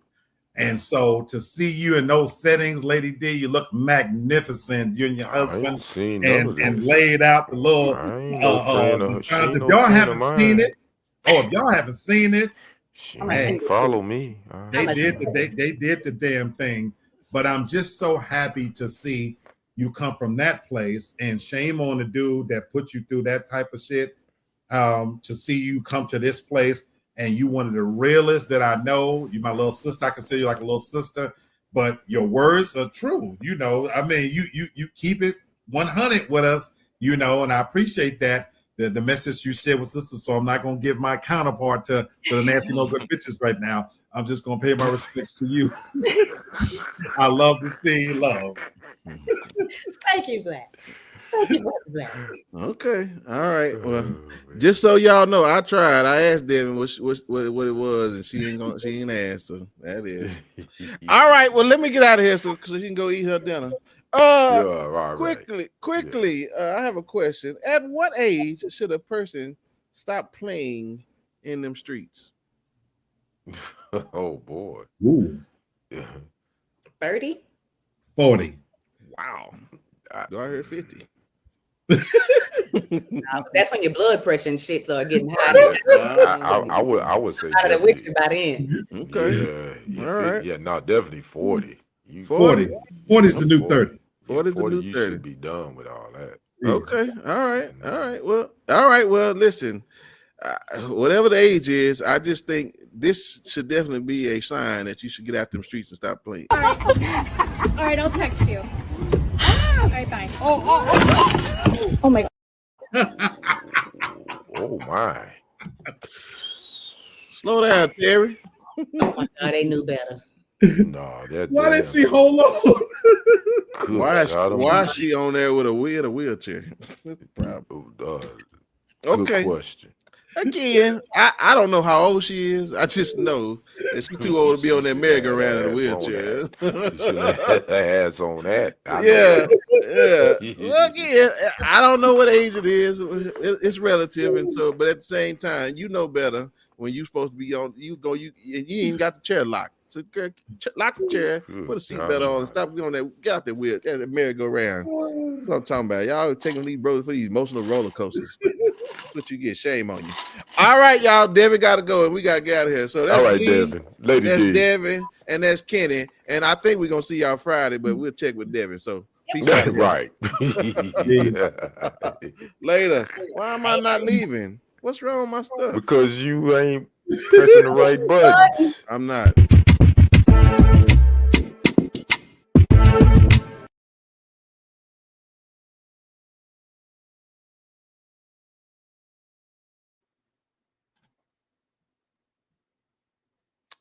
And so to see you in those settings, Lady D, you look magnificent. You and your husband, and laid out the little designs. If y'all haven't seen it, if y'all haven't seen it, man, follow me. They did the damn thing. But I'm just so happy to see you come from that place. And shame on the dude that put you through that type of shit. To see you come to this place. And you one of the realest that I know. You my little sister. I consider you like a little sister, but your words are true. You know, I mean, you keep it 100 with us, you know, and I appreciate that. The message you shared with sister. So I'm not gonna give my counterpart to the Nancy No Good Bitches right now. I'm just gonna pay my respects to you. I love to see love. Thank you, Black. Okay, all right. Well, just so y'all know, I tried. I asked Devin what it was, and she ain't asked. So that is all right. Well, let me get out of here so she can go eat her dinner. Quickly. I have a question. At what age should a person stop playing in them streets? Oh boy. Ooh. 30? 40. Wow. Do I hear 50? That's when your blood pressure and shit start getting high. I would say out of the witch by then. Okay. Yeah. All right. Yeah, no, definitely 40. 40. 40 is the new 30. 40 is the new 30. You should be done with all that. Okay. All right. Well, listen. Whatever the age is, I just think this should definitely be a sign that you should get out them streets and stop playing. All right, I'll text you. All right, bye. Oh my God. Oh my. Slow down, Terry. Oh my God, they knew better. No, why didn't she hold on? Why is she on there with a wheelchair? That's the problem. Okay. Good question. Again, I don't know how old she is. I just know that she's too old to be on that merry-go-round in a wheelchair. That ass on that. Yeah. Well, again, I don't know what age it is. It's relative, and so. But at the same time, you know better when you're supposed to be on. You ain't even got the chair locked. So, girl, lock the chair, put a seatbelt on, and stop doing that. Get out that wheel, get that merry-go-round. That's what I'm talking about. Y'all taking these brothers for these emotional roller coasters. That's what you get. Shame on you. All right, y'all. Devin got to go, and we got to get out of here. So that's all right, Devin. That's Devin, and that's Kenny. And I think we're gonna see y'all Friday, but we'll check with Devin. So peace out. Right. Later. Why am I not leaving? What's wrong with my stuff? Because you ain't pressing the right buttons. I'm not.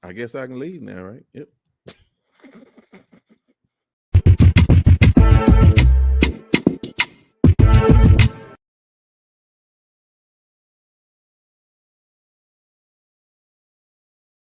I guess I can leave now, right? Yep.